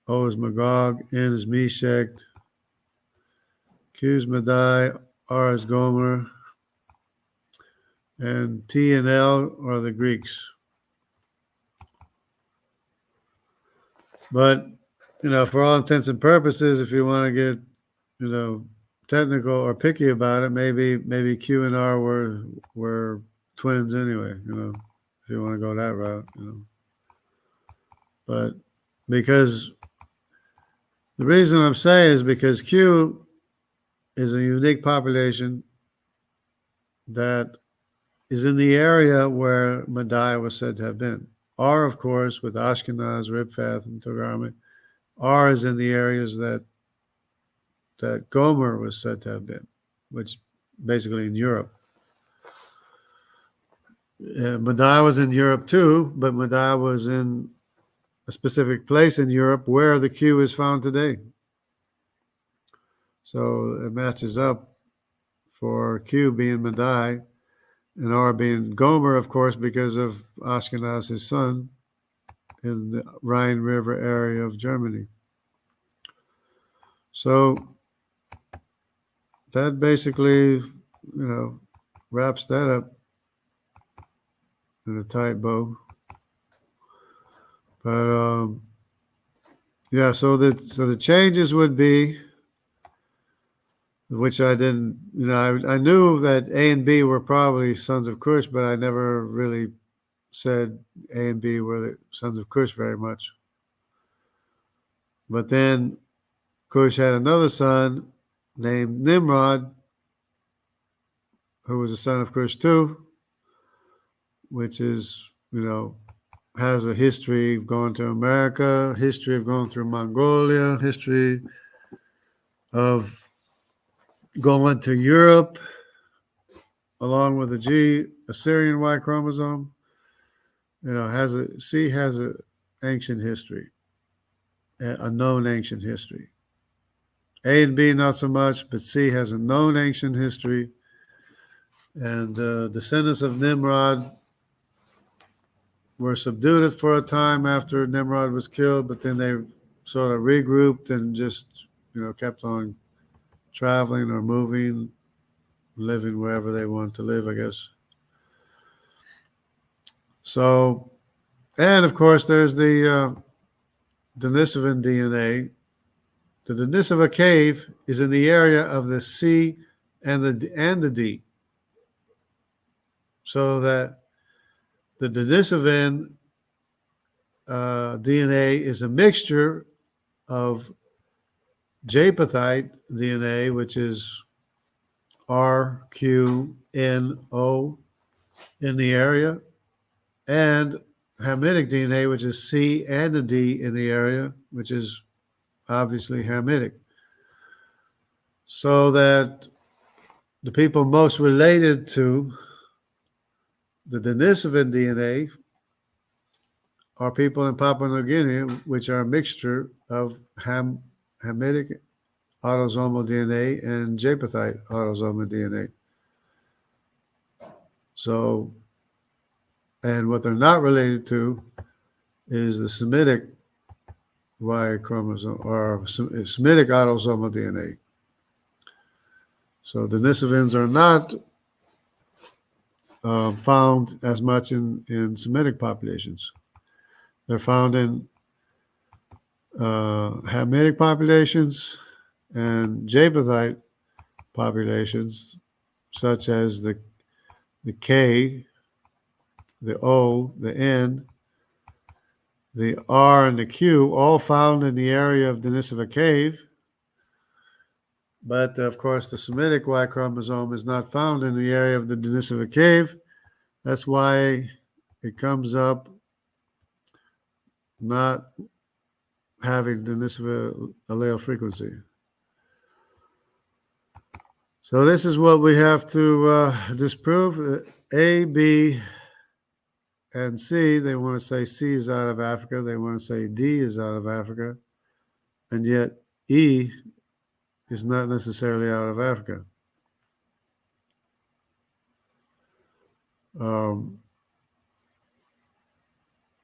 O is Magog, N is Meshech, Q is Madai, R is Gomer, and T and L are the Greeks. But, for all intents and purposes, if you want to get, technical or picky about it, maybe Q and R were twins anyway, if you want to go that route, But because the reason I'm saying is because Q is a unique population that is in the area where Madai was said to have been. R, of course, with Ashkenaz, Riphath, and Togarmah. R is in the areas that Gomer was said to have been, which basically in Europe. Madai was in Europe too, but Madai was in a specific place in Europe where the Q is found today. So it matches up for Q being Madai and R being Gomer, of course, because of Ashkenaz, his son, in the Rhine River area of Germany. So that basically, wraps that up in a tight bow. But yeah, so the changes would be, which I didn't, I knew that A and B were probably sons of Cush, but I never really said A and B were the sons of Cush very much. But then Cush had another son named Nimrod, who was a son of Cush too, which is, has a history of going to America, history of going through Mongolia, history of going to Europe, along with a Assyrian Y chromosome. C has a ancient history, a known ancient history. A and B not so much, but C has a known ancient history. And the descendants of Nimrod were subdued for a time after Nimrod was killed, but then they sort of regrouped and just, kept on traveling or moving, living wherever they wanted to live, I guess. So, and of course, there's the Denisovan DNA. The Denisova cave is in the area of the C and the D. So that the Denisovan DNA is a mixture of Japhethite DNA, which is R, Q, N, O in the area, and Hamitic DNA, which is C and the D in the area, which is obviously Hamitic. So that the people most related to the Denisovan DNA are people in Papua New Guinea, which are a mixture of Hamitic autosomal DNA and Japhethite autosomal DNA. So, and what they're not related to is the Semitic Y chromosome or Semitic autosomal DNA. So Denisovans are not found as much in Semitic populations. They're found in Hamitic populations and Japhethite populations, such as the K, the O, the N, the R, and the Q, all found in the area of Denisova Cave. But of course, the Semitic Y chromosome is not found in the area of the Denisova Cave. That's why it comes up not having Denisova allele frequency. So this is what we have to disprove. A, B, and C, they want to say C is out of Africa. They want to say D is out of Africa. And yet E is not necessarily out of Africa.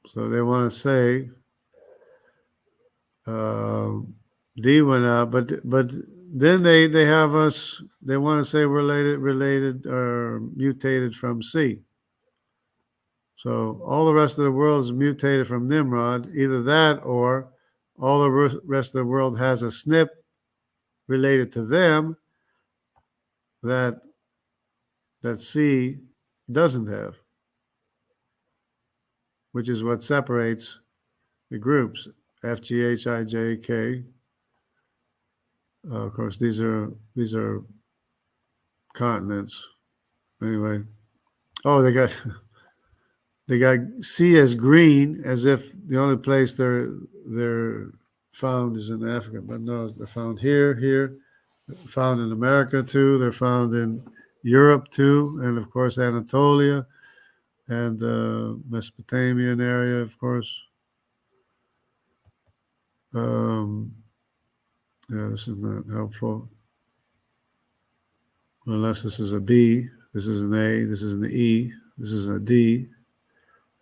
So they want to say D went out, but then they have us. They want to say we're related or mutated from C. So all the rest of the world is mutated from Nimrod. Either that, or all the rest of the world has a SNP related to them that C doesn't have, which is what separates the groups F, G, H, I, J, K. Of course, these are continents. Anyway, oh, they got C as green, as if the only place they're found is in Africa, but no, they're found here, found in America too. They're found in Europe too, and of course Anatolia and Mesopotamian area, of course. Yeah, this is not helpful. Unless this is a B, This is an A. This is an E. This is a D.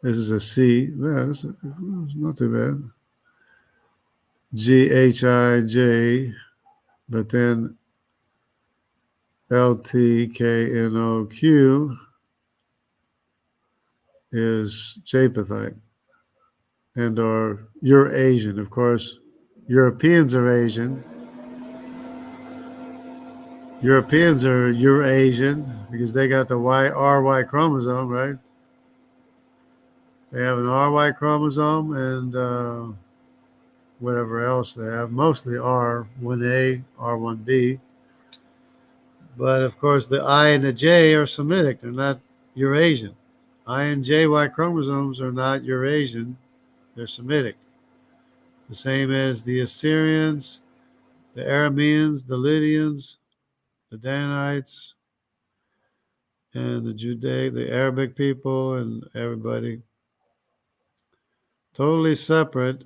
This is a C. Yeah, it's not too bad. G, H, I, J. But then L, T, K, N, O, Q is Japhethite. And or Eurasian. Of course, Europeans are Asian. Europeans are Eurasian because they got the RY chromosome, right? They have an RY chromosome and whatever else they have, mostly R1A, R1B. But of course, the I and the J are Semitic. They're not Eurasian. I and JY chromosomes are not Eurasian. They're Semitic. The same as the Assyrians, the Arameans, the Lydians, the Danites, and the Arabic people, and everybody. Totally separate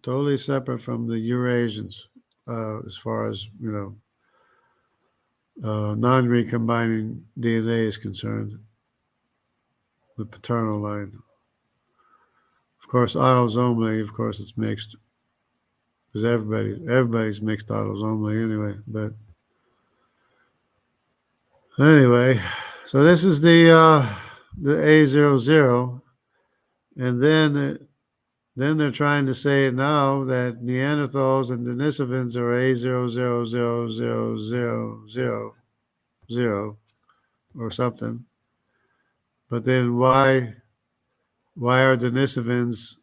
from the Eurasians, as far as, non-recombining DNA is concerned, the paternal line. Of course, autosomally, of course, it's mixed, because everybody's mixed autosomally anyway. But anyway, so this is the A00, and then they're trying to say now that Neanderthals and Denisovans are A000000 or something. But then why are Denisovans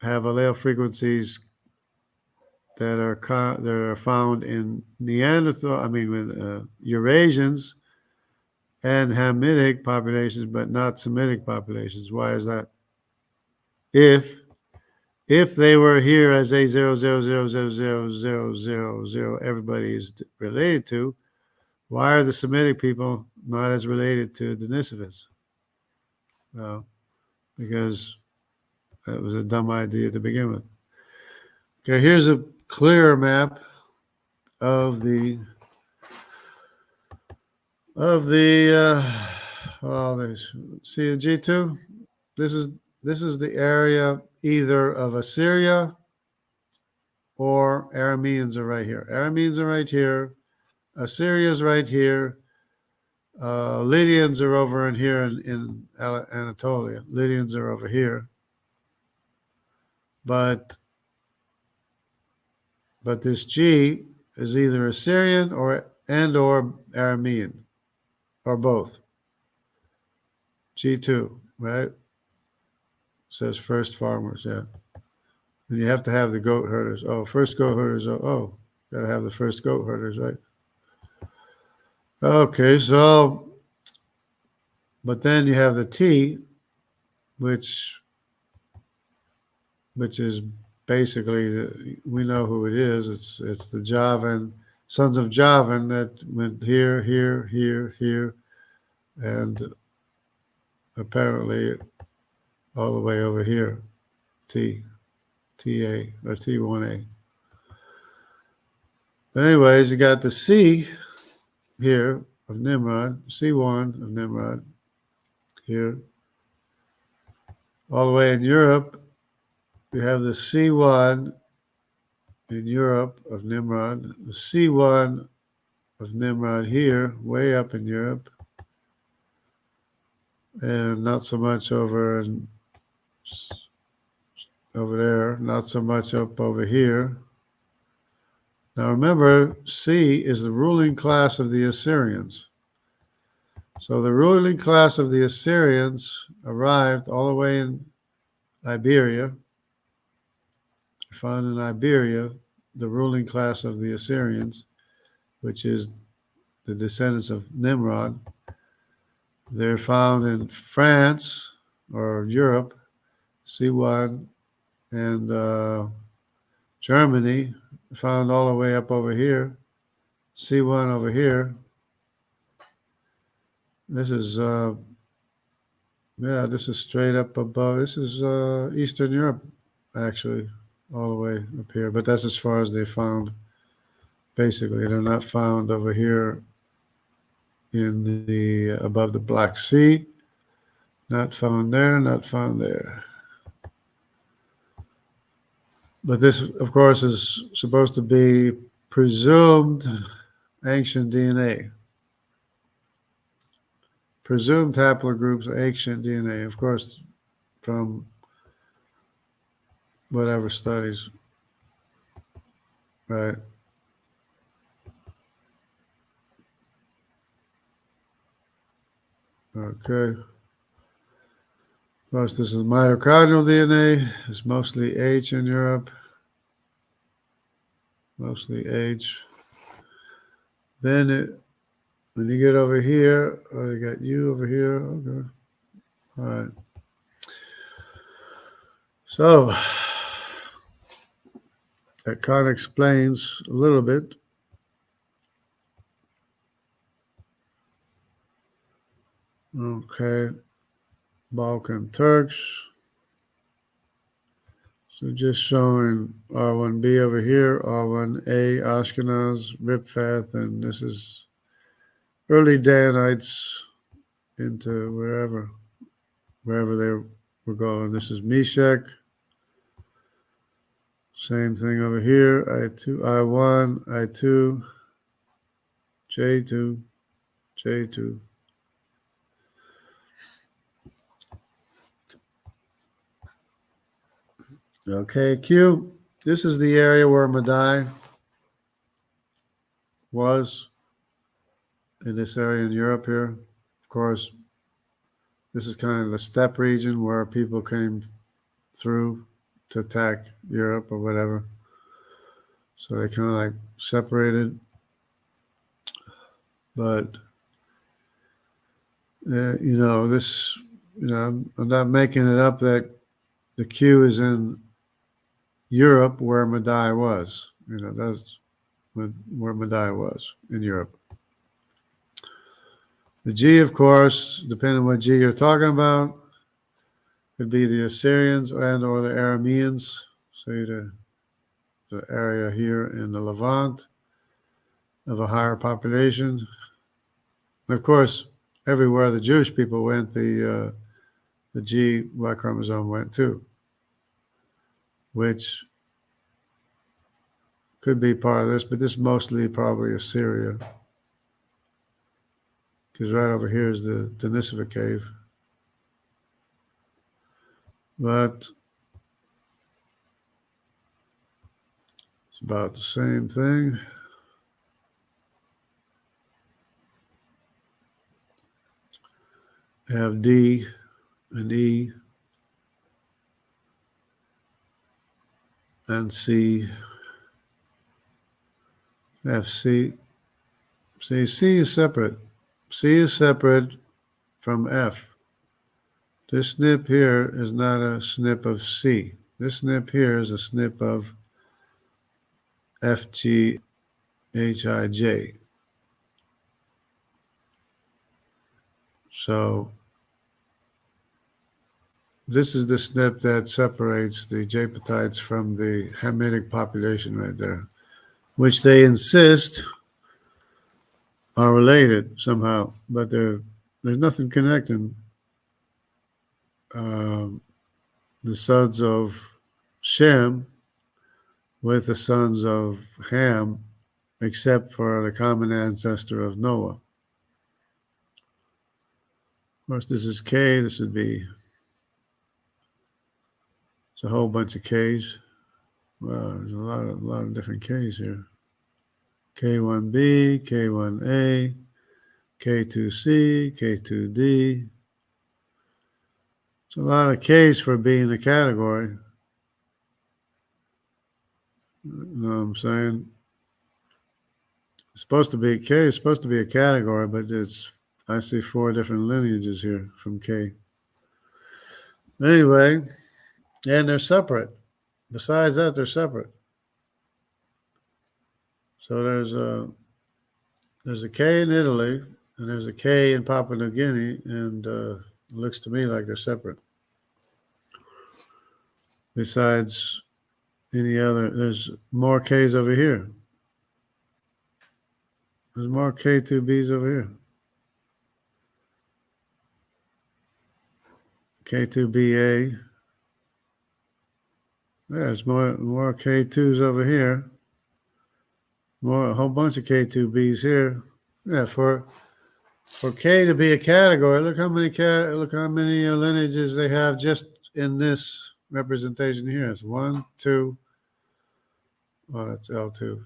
have allele frequencies that are found in Eurasians and Hamitic populations, but not Semitic populations? Why is that? If they were here as A00000000, everybody is related to, why are the Semitic people not as related to Denisovans? Well, because that was a dumb idea to begin with. Okay, here's a clear map of the see the G2. This is the area either of Assyria or Arameans are right here. Arameans are right here. Assyria's right here. Lydians are over in here in Anatolia. Lydians are over here. But this G is either Assyrian or Aramean, or both. G2, right? Says first farmers, yeah. And you have to have the goat herders. Oh, first goat herders. Oh, gotta have the first goat herders, right? Okay, so, but then you have the T, which is basically, we know who it is. It's the Javan, sons of Javan that went here, here, here, here, and apparently all the way over here, TA or T1A. But anyways, you got the C here of Nimrod, C1 of Nimrod here. All the way in Europe, we have the C1 in Europe of Nimrod, the C1 of Nimrod here, way up in Europe, and not so much over there, not so much up over here. Now remember, C is the ruling class of the Assyrians. So the ruling class of the Assyrians arrived all the way in Iberia. Found in Iberia the ruling class of the Assyrians, which is the descendants of Nimrod. They're found in France or Europe, C1, and Germany, found all the way up over here, C1 over here. This is, this is straight up above. This is Eastern Europe, actually, all the way up here. But that's as far as they found. Basically, they're not found over here in the above the Black Sea. Not found there, not found there. But this, of course, is supposed to be presumed ancient DNA. Presumed haplogroups are ancient DNA, of course, from whatever studies, right? Okay. Of course, this is mitochondrial DNA. It's mostly H in Europe. Mostly H. Then when you get over here, you got U over here. Okay. All right. So that kind of explains a little bit. Okay. Balkan Turks. So just showing R1B over here, R1A, Ashkenaz, Ripfath, and this is early Danites into wherever they were going. This is Meshach. Same thing over here, I2, I1, I2, J2, J2. Okay, Q. This is the area where Madai was, in this area in Europe here. Of course, this is kind of the steppe region where people came through to attack Europe or whatever. So they kind of like separated. But, this, I'm not making it up that the Q is in Europe where Madai was. That's where Madai was in Europe. The G, of course, depending on what G you're talking about, could be the Assyrians and or the Arameans. So the area here in the Levant of a higher population. And of course, everywhere the Jewish people went, the G Y chromosome went too, which could be part of this, but this is mostly probably Assyria. Because right over here is the Denisova cave. But it's about the same thing. You have D and E and C. You have C. See, C is separate. C is separate from F. This SNP here is not a SNP of C. This SNP here is a SNP of FGHIJ. So this is the SNP that separates the Japhethites from the Hamitic population right there, which they insist are related somehow, but there's nothing connecting the sons of Shem with the sons of Ham, except for the common ancestor of Noah. Of course, this is K. This would be, it's a whole bunch of Ks. Wow, there's a lot of different Ks here. K1B, K1A, K2C, K2D. It's a lot of Ks for being a category. You know what I'm saying? It's supposed to be K is supposed to be a category, but I see 4 different lineages here from K. Anyway, and they're separate. Besides that, they're separate. So there's a K in Italy, and there's a K in Papua New Guinea, and it looks to me like they're separate. Besides any other, there's more Ks over here. There's more K2Bs over here. K2BA. There's more K2s over here. A whole bunch of K2Bs here. Yeah, for K to be a category, look how many lineages they have just in this representation here. It's 1, 2. Oh, that's L2.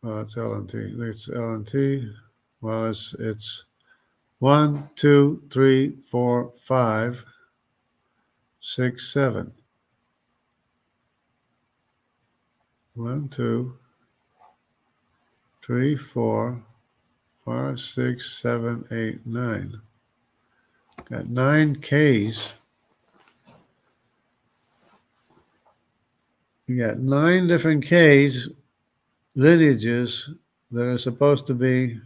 Oh, that's LNT. It's LNT. Well, it's 1, 2, 3, 4, 5, 6, 7. 1, 2, 3, 4, 5, 6, 7, 8, 9. Got 9 Ks. You got 9 different Ks, lineages, that are supposed to be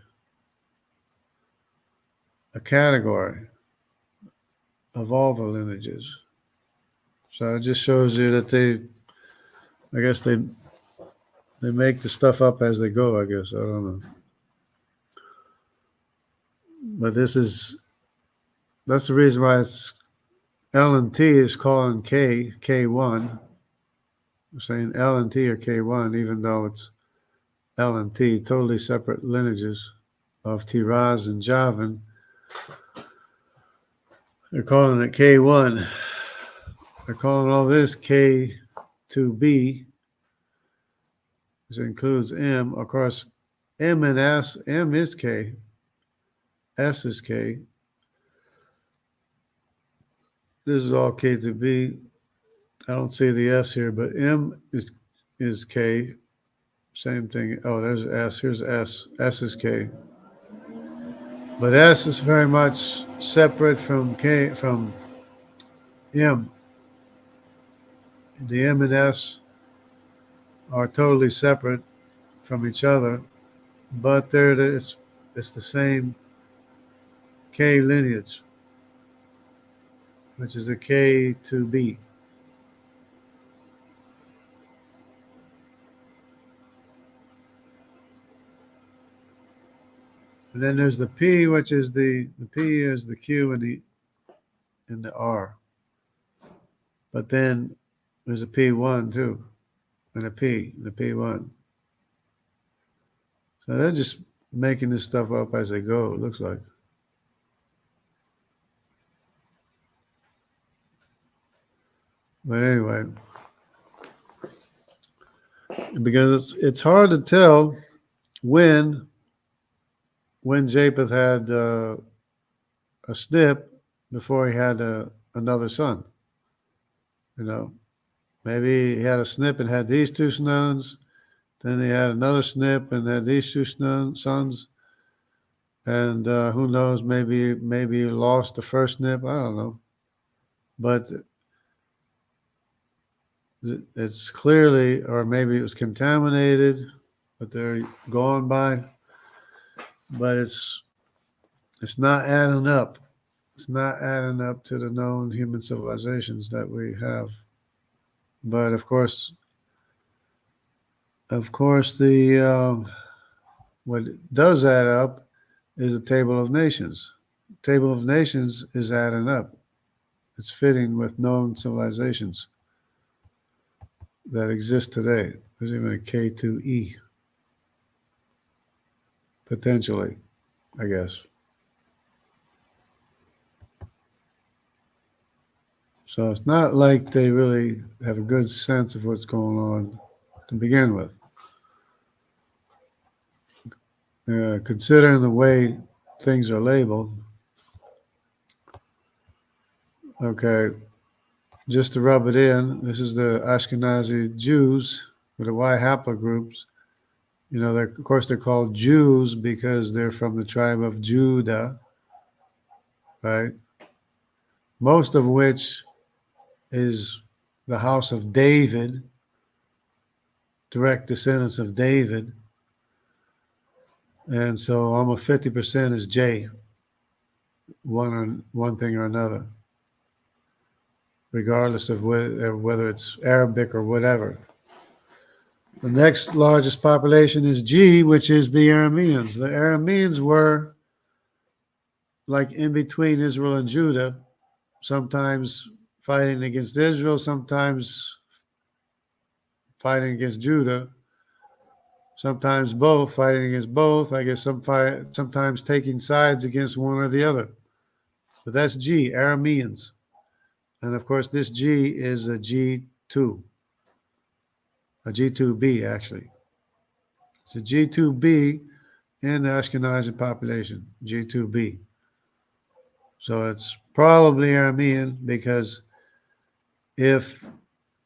a category of all the lineages. So it just shows you that I guess they make the stuff up as they go, I guess. I don't know. But that's the reason why it's L and T is calling K1. We're saying L and T or K1, even though it's L and T, totally separate lineages of Tiraz and Javan. They're calling it K1. They're calling all this K2B, which includes M. Of course, M and S, M is K, S is K. This is all K2B. I don't see the S here, but M is K. Same thing. Oh, there's S. Here's S. S is K. But S is very much separate from M. The M and S are totally separate from each other, but it's the same K lineage, which is a K2B. And then there's the P, which is the P is the Q and the R. But then there's a P1 too, and a P, the P1. So they're just making this stuff up as they go, it looks like. But anyway, because it's hard to tell when Japheth had a snip before he had another son. You know, maybe he had a snip and had these 2 sons. Then he had another snip and had these 2 sons. And who knows, maybe he lost the first snip. I don't know. But it's clearly, or maybe it was contaminated, but they're going by. But it's not adding up. It's not adding up to the known human civilizations that we have. But of course, the what does add up is the Table of Nations. Table of Nations is adding up. It's fitting with known civilizations that exist today. There's even a K2E. Potentially, I guess. So it's not like they really have a good sense of what's going on to begin with. Considering the way things are labeled. Okay, just to rub it in, this is the Ashkenazi Jews with the Y haplogroups. You know, of course, they're called Jews because they're from the tribe of Judah, right? Most of which is the house of David, direct descendants of David. And so almost 50% is J, one thing or another, regardless of whether it's Arabic or whatever. The next largest population is G, which is the Arameans. The Arameans were like in between Israel and Judah, sometimes fighting against Israel, sometimes fighting against Judah, sometimes both, fighting against both. I guess sometimes taking sides against one or the other. But that's G, Arameans. And of course, this G is a G2, a G2B actually. It's a G2B in the Ashkenazi population, G2B. So it's probably Aramean because if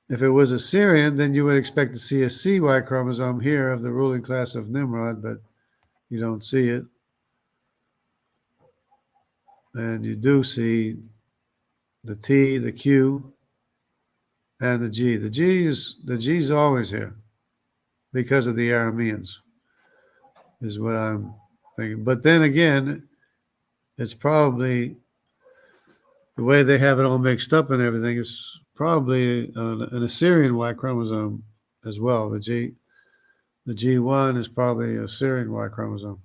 it was Assyrian, then you would expect to see a CY chromosome here of the ruling class of Nimrod, but you don't see it. And you do see the T, the Q, and the G. The G is always here because of the Arameans, is what I'm thinking. But then again, it's probably the way they have it all mixed up and everything is probably an Assyrian Y chromosome as well. The G1 is probably a Assyrian Y chromosome,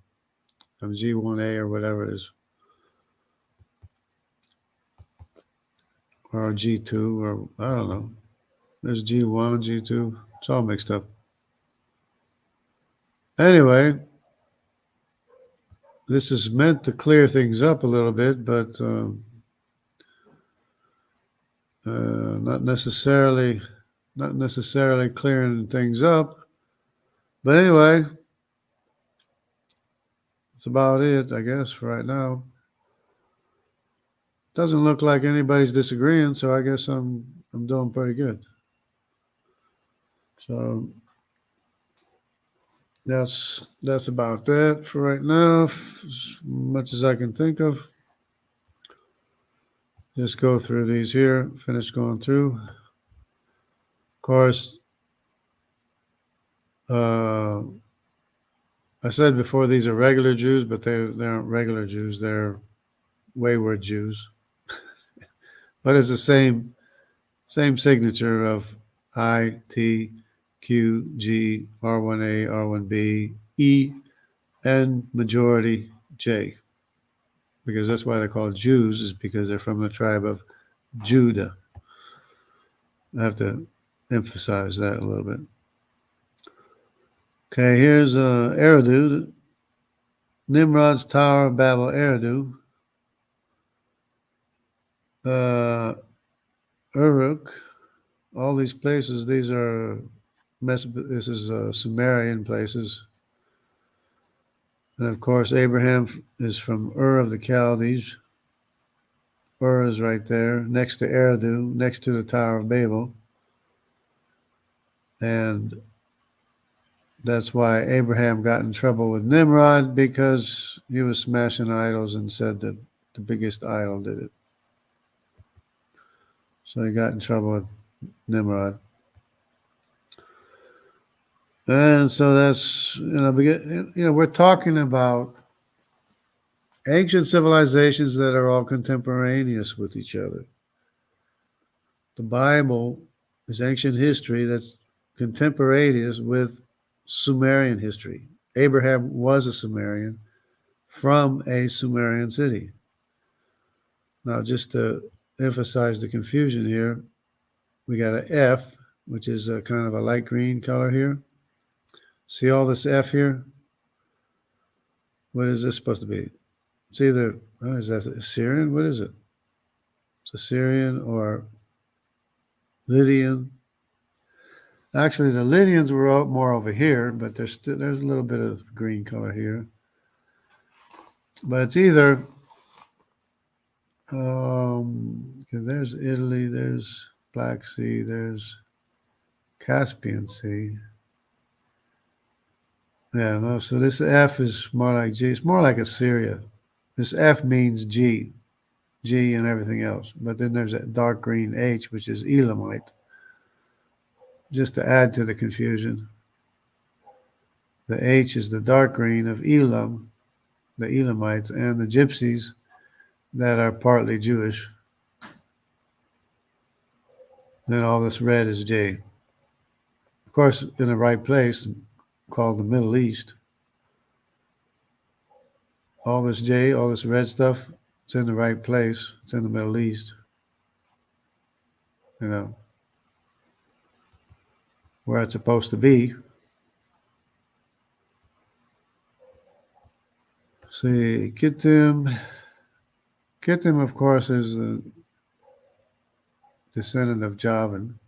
or G1A or whatever it is, or G2, or I don't know. There's G1, G2. It's all mixed up. Anyway, this is meant to clear things up a little bit, but not necessarily clearing things up. But anyway, that's about it, I guess, for right now. Doesn't look like anybody's disagreeing, so I guess I'm doing pretty good. So that's about that for right now, as much as I can think of. Just go through these here, finish going through. Of course, I said before these are regular Jews, but they aren't regular Jews. They're wayward Jews. But it's the same signature of I, T, Q, G, R1A, R1B, E, and majority J. Because that's why they're called Jews, is because they're from the tribe of Judah. I have to emphasize that a little bit. Okay, here's Eridu, Nimrod's Tower of Babel, Eridu. Uruk, all these places, these are this is Sumerian places. And of course, Abraham is from Ur of the Chaldees. Ur is right there, next to Eridu, next to the Tower of Babel. And that's why Abraham got in trouble with Nimrod, because he was smashing idols and said that the biggest idol did it. So he got in trouble with Nimrod. And so that's, we're talking about ancient civilizations that are all contemporaneous with each other. The Bible is ancient history that's contemporaneous with Sumerian history. Abraham was a Sumerian from a Sumerian city. Now, just to emphasize the confusion here, we got an F, which is a kind of a light green color here. See all this F here? What is this supposed to be? It's either, is that Assyrian? What is it? It's Assyrian or Lydian. Actually, the Lydians were more over here, but there's a little bit of green color here. But it's either, because there's Italy, there's Black Sea, there's Caspian Sea. Yeah, no, so this F is more like G. It's more like Assyria. This F means G and everything else. But then there's that dark green H, which is Elamite. Just to add to the confusion, the H is the dark green of Elam, the Elamites, and the Gypsies that are partly Jewish. Then all this red is J. Of course, in the right place, called the Middle East. All this J, all this red stuff, it's in the right place. It's in the Middle East. you know, where it's supposed to be. See, Kittim. Kittim, of course, is the descendant of Javan.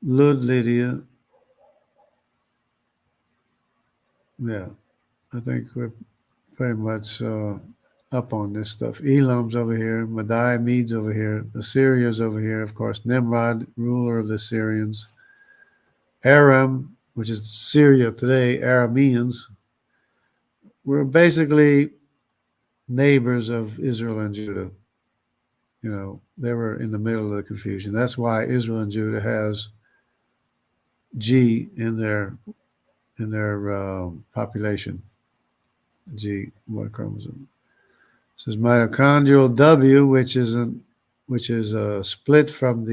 Lud Lydia. Yeah, I think we're pretty much up on this stuff. Elam's over here, Madai Medes over here, Assyria's over here, of course, Nimrod, ruler of the Syrians, Aram, which is Syria today, Arameans, were basically neighbors of Israel and Judah. You know, they were in the middle of the confusion. That's why Israel and Judah has G in their population. G, Y chromosome. This is mitochondrial W, which is a split uh, from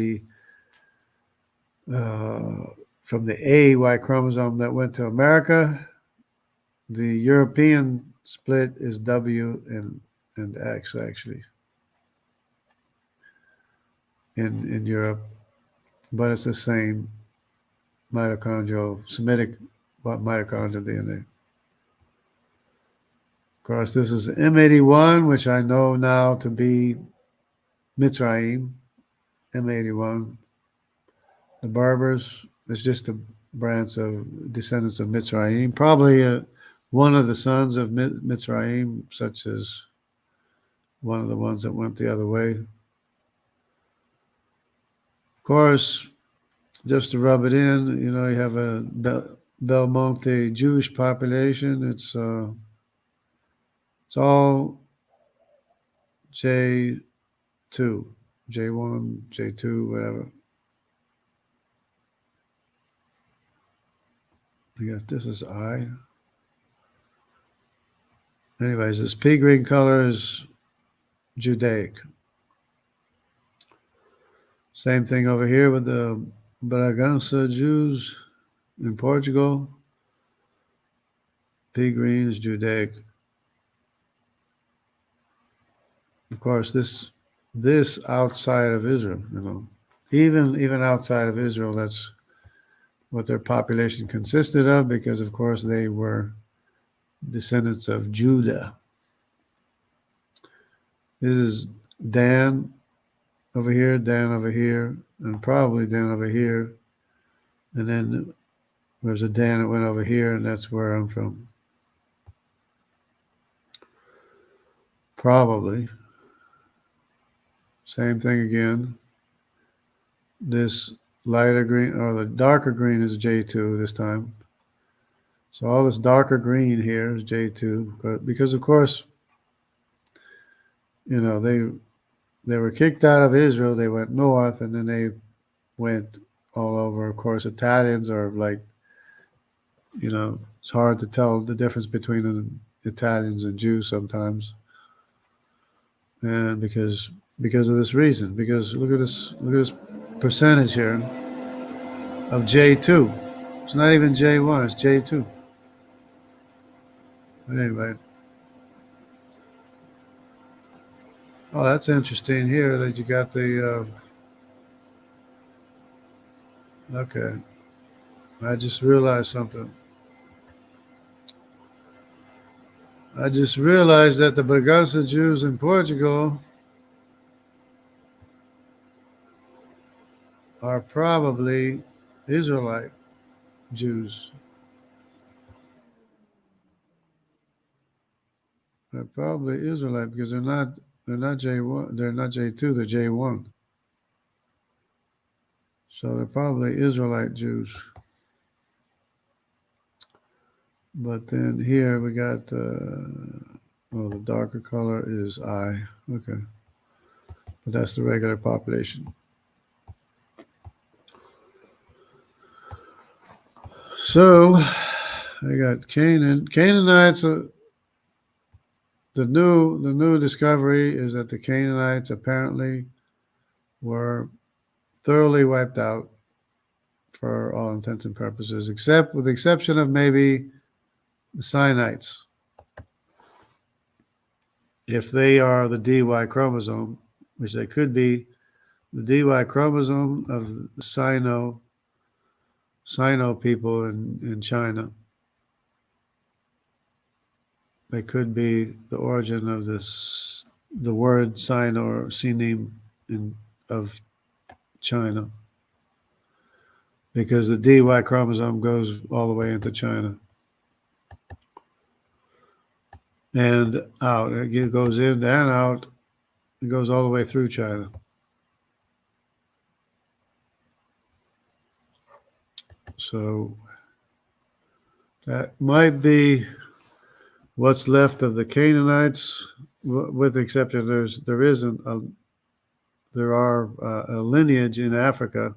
the A Y chromosome that went to America. The European split is W and X actually in Europe, but it's the same mitochondrial Semitic mitochondrial DNA. Of course, this is M81, which I know now to be Mitzrayim. M81. The Berbers is just a branch of descendants of Mitzrayim. Probably one of the sons of Mitzrayim, such as one of the ones that went the other way. Of course, just to rub it in, you know, you have a Belmonte Jewish population. It's all J2, J1, J2, whatever. You got this is I. Anyways, this pea green color is Judaic. Same thing over here with the Bragança Jews in Portugal. Pea green is Judaic. Of course, this outside of Israel, you know, even outside of Israel, that's what their population consisted of, because of course they were descendants of Judah. This is Dan over here, and probably Dan over here. And then there's a Dan that went over here, and that's where I'm from. Probably. Same thing again. This lighter green, or the darker green is J2 this time. So all this darker green here is J2, because of course, you know, they were kicked out of Israel. They went north, and then they went all over. Of course, Italians are like, you know, it's hard to tell the difference between the Italians and Jews sometimes, and because of this reason. Because look at this percentage here of J2. It's not even J1, it's J2. But anyway. Oh, that's interesting here that you got the, okay. I just realized something. I just realized that the Bragança Jews in Portugal are probably Israelite Jews. They're probably Israelite because they're not J1, they're not J2, they're J1. So they're probably Israelite Jews. But then here we got, the darker color is I. Okay. But that's the regular population. So I got Canaan. Canaanites, the new discovery is that the Canaanites apparently were thoroughly wiped out for all intents and purposes, except with the exception of maybe the Sinites. If they are the DY chromosome, which they could be, the DY chromosome of the Sino people in China. They could be the origin of the word Sino or Sinim of China, because the DY chromosome goes all the way into China and out. It goes in and out. It goes all the way through China. So that might be what's left of the Canaanites, with the exception there are a lineage in Africa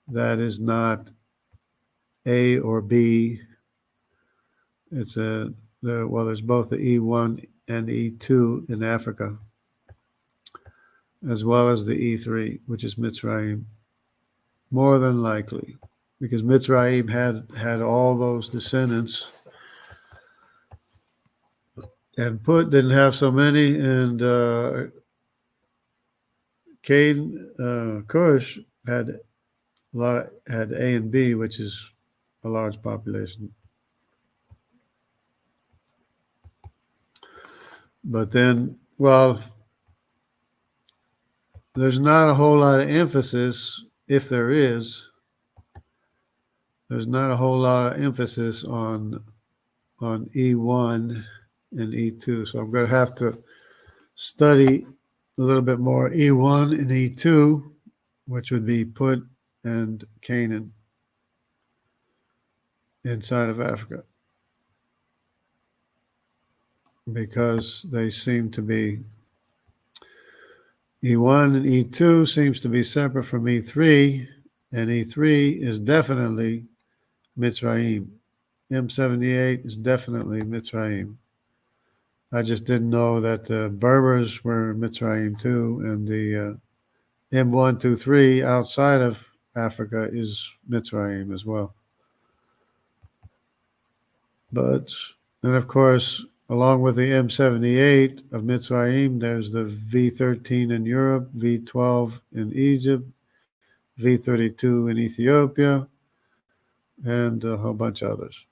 that is not A or B. There's both the E1 and E2 in Africa, as well as the E3, which is Mitzrayim, more than likely, because Mitzrayim had all those descendants, and Put didn't have so many, and Cush had had A and B, which is a large population. But then, well, there's not a whole lot of emphasis, if there is. There's not a whole lot of emphasis on E1 and E2, so I'm going to have to study a little bit more E1 and E2, which would be Put and Canaan inside of Africa, because they seem to be, E1 and E2 seems to be separate from E3, and E3 is definitely Mitzrayim. M78 is definitely Mitzrayim. I just didn't know that the Berbers were Mitzrayim too, and the M123 outside of Africa is Mitzrayim as well. But, and of course, along with the M78 of Mitzrayim, there's the V13 in Europe, V12 in Egypt, V32 in Ethiopia, and a whole bunch of others.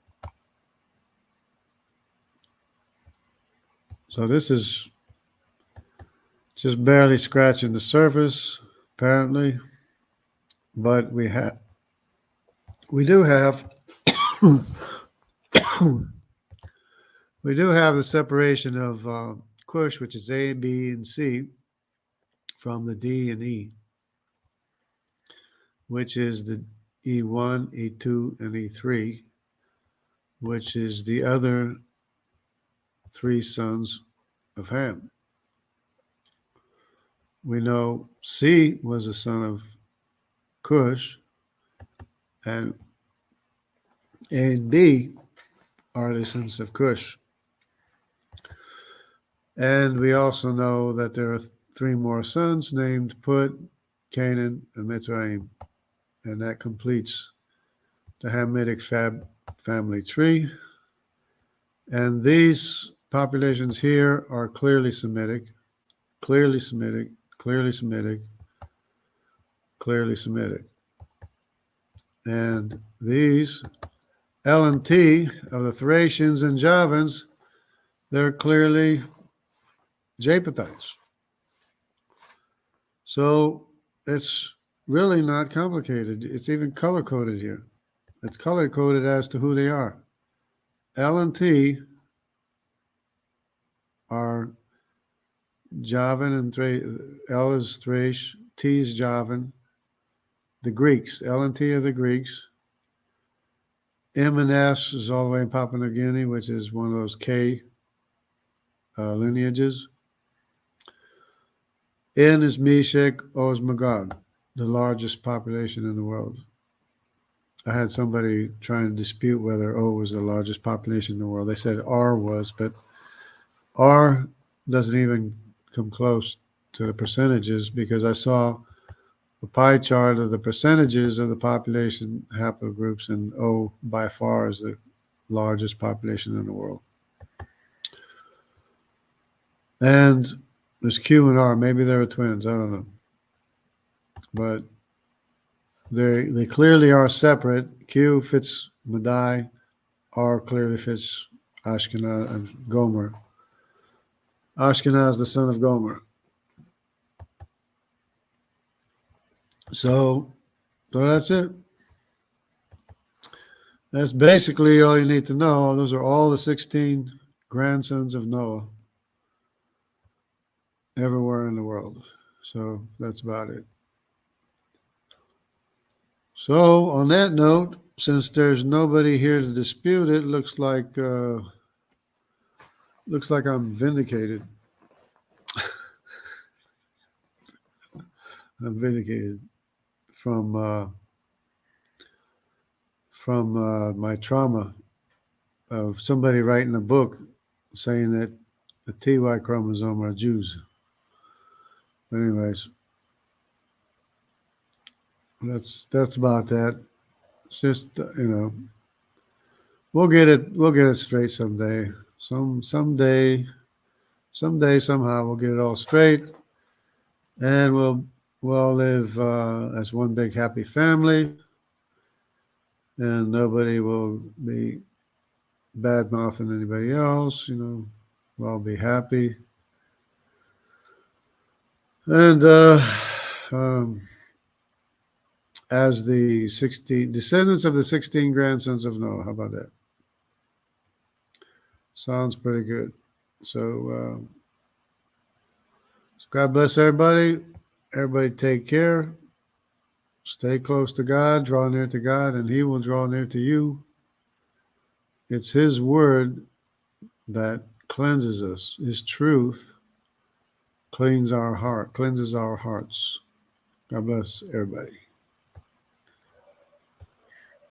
So this is just barely scratching the surface, apparently, but we do have we do have the separation of Cush, which is A, B, and C, from the D and E, which is the E1, E2, and E3, which is the other three sons of Ham. We know C was a son of Cush, and A and B are the sons of Cush. And we also know that there are three more sons named Put, Canaan, and Mitzrayim, and that completes the Hamitic family tree. And these populations here are clearly Semitic, clearly Semitic, clearly Semitic, clearly Semitic. And these L and T of the Thracians and Javans, they're clearly Japhethites. So it's really not complicated. It's even color-coded here. It's color-coded as to who they are. L and T are Javan, and L is Thrace, T is Javan. The Greeks, L and T are the Greeks. M and S is all the way in Papua New Guinea, which is one of those K lineages. N is Meshech, O is Magog, the largest population in the world. I had somebody trying to dispute whether O was the largest population in the world. They said R was, but R doesn't even come close to the percentages, because I saw a pie chart of the percentages of the population haplogroups, and O by far is the largest population in the world. And there's Q and R. Maybe they were twins. I don't know. but they clearly are separate. Q fits Madai, R clearly fits Ashkenaz and Gomer. Ashkenaz, the son of Gomer. So, so that's it. That's basically all you need to know. Those are all the 16 grandsons of Noah everywhere in the world. So that's about it. So on that note, since there's nobody here to dispute it, looks like I'm vindicated. I'm vindicated from my trauma of somebody writing a book saying that the TY chromosome are Jews. But anyways, that's about that. It's just we'll get it straight someday. Someday somehow we'll get it all straight, and we'll all live as one big happy family, and nobody will be bad mouthing anybody else. We'll all be happy, and as the 16 descendants of the 16 grandsons of Noah. How about that? Sounds pretty good. So God bless everybody. Everybody take care. Stay close to God, draw near to God, and He will draw near to you. It's His word that cleanses us. His truth cleanses our hearts. God bless everybody.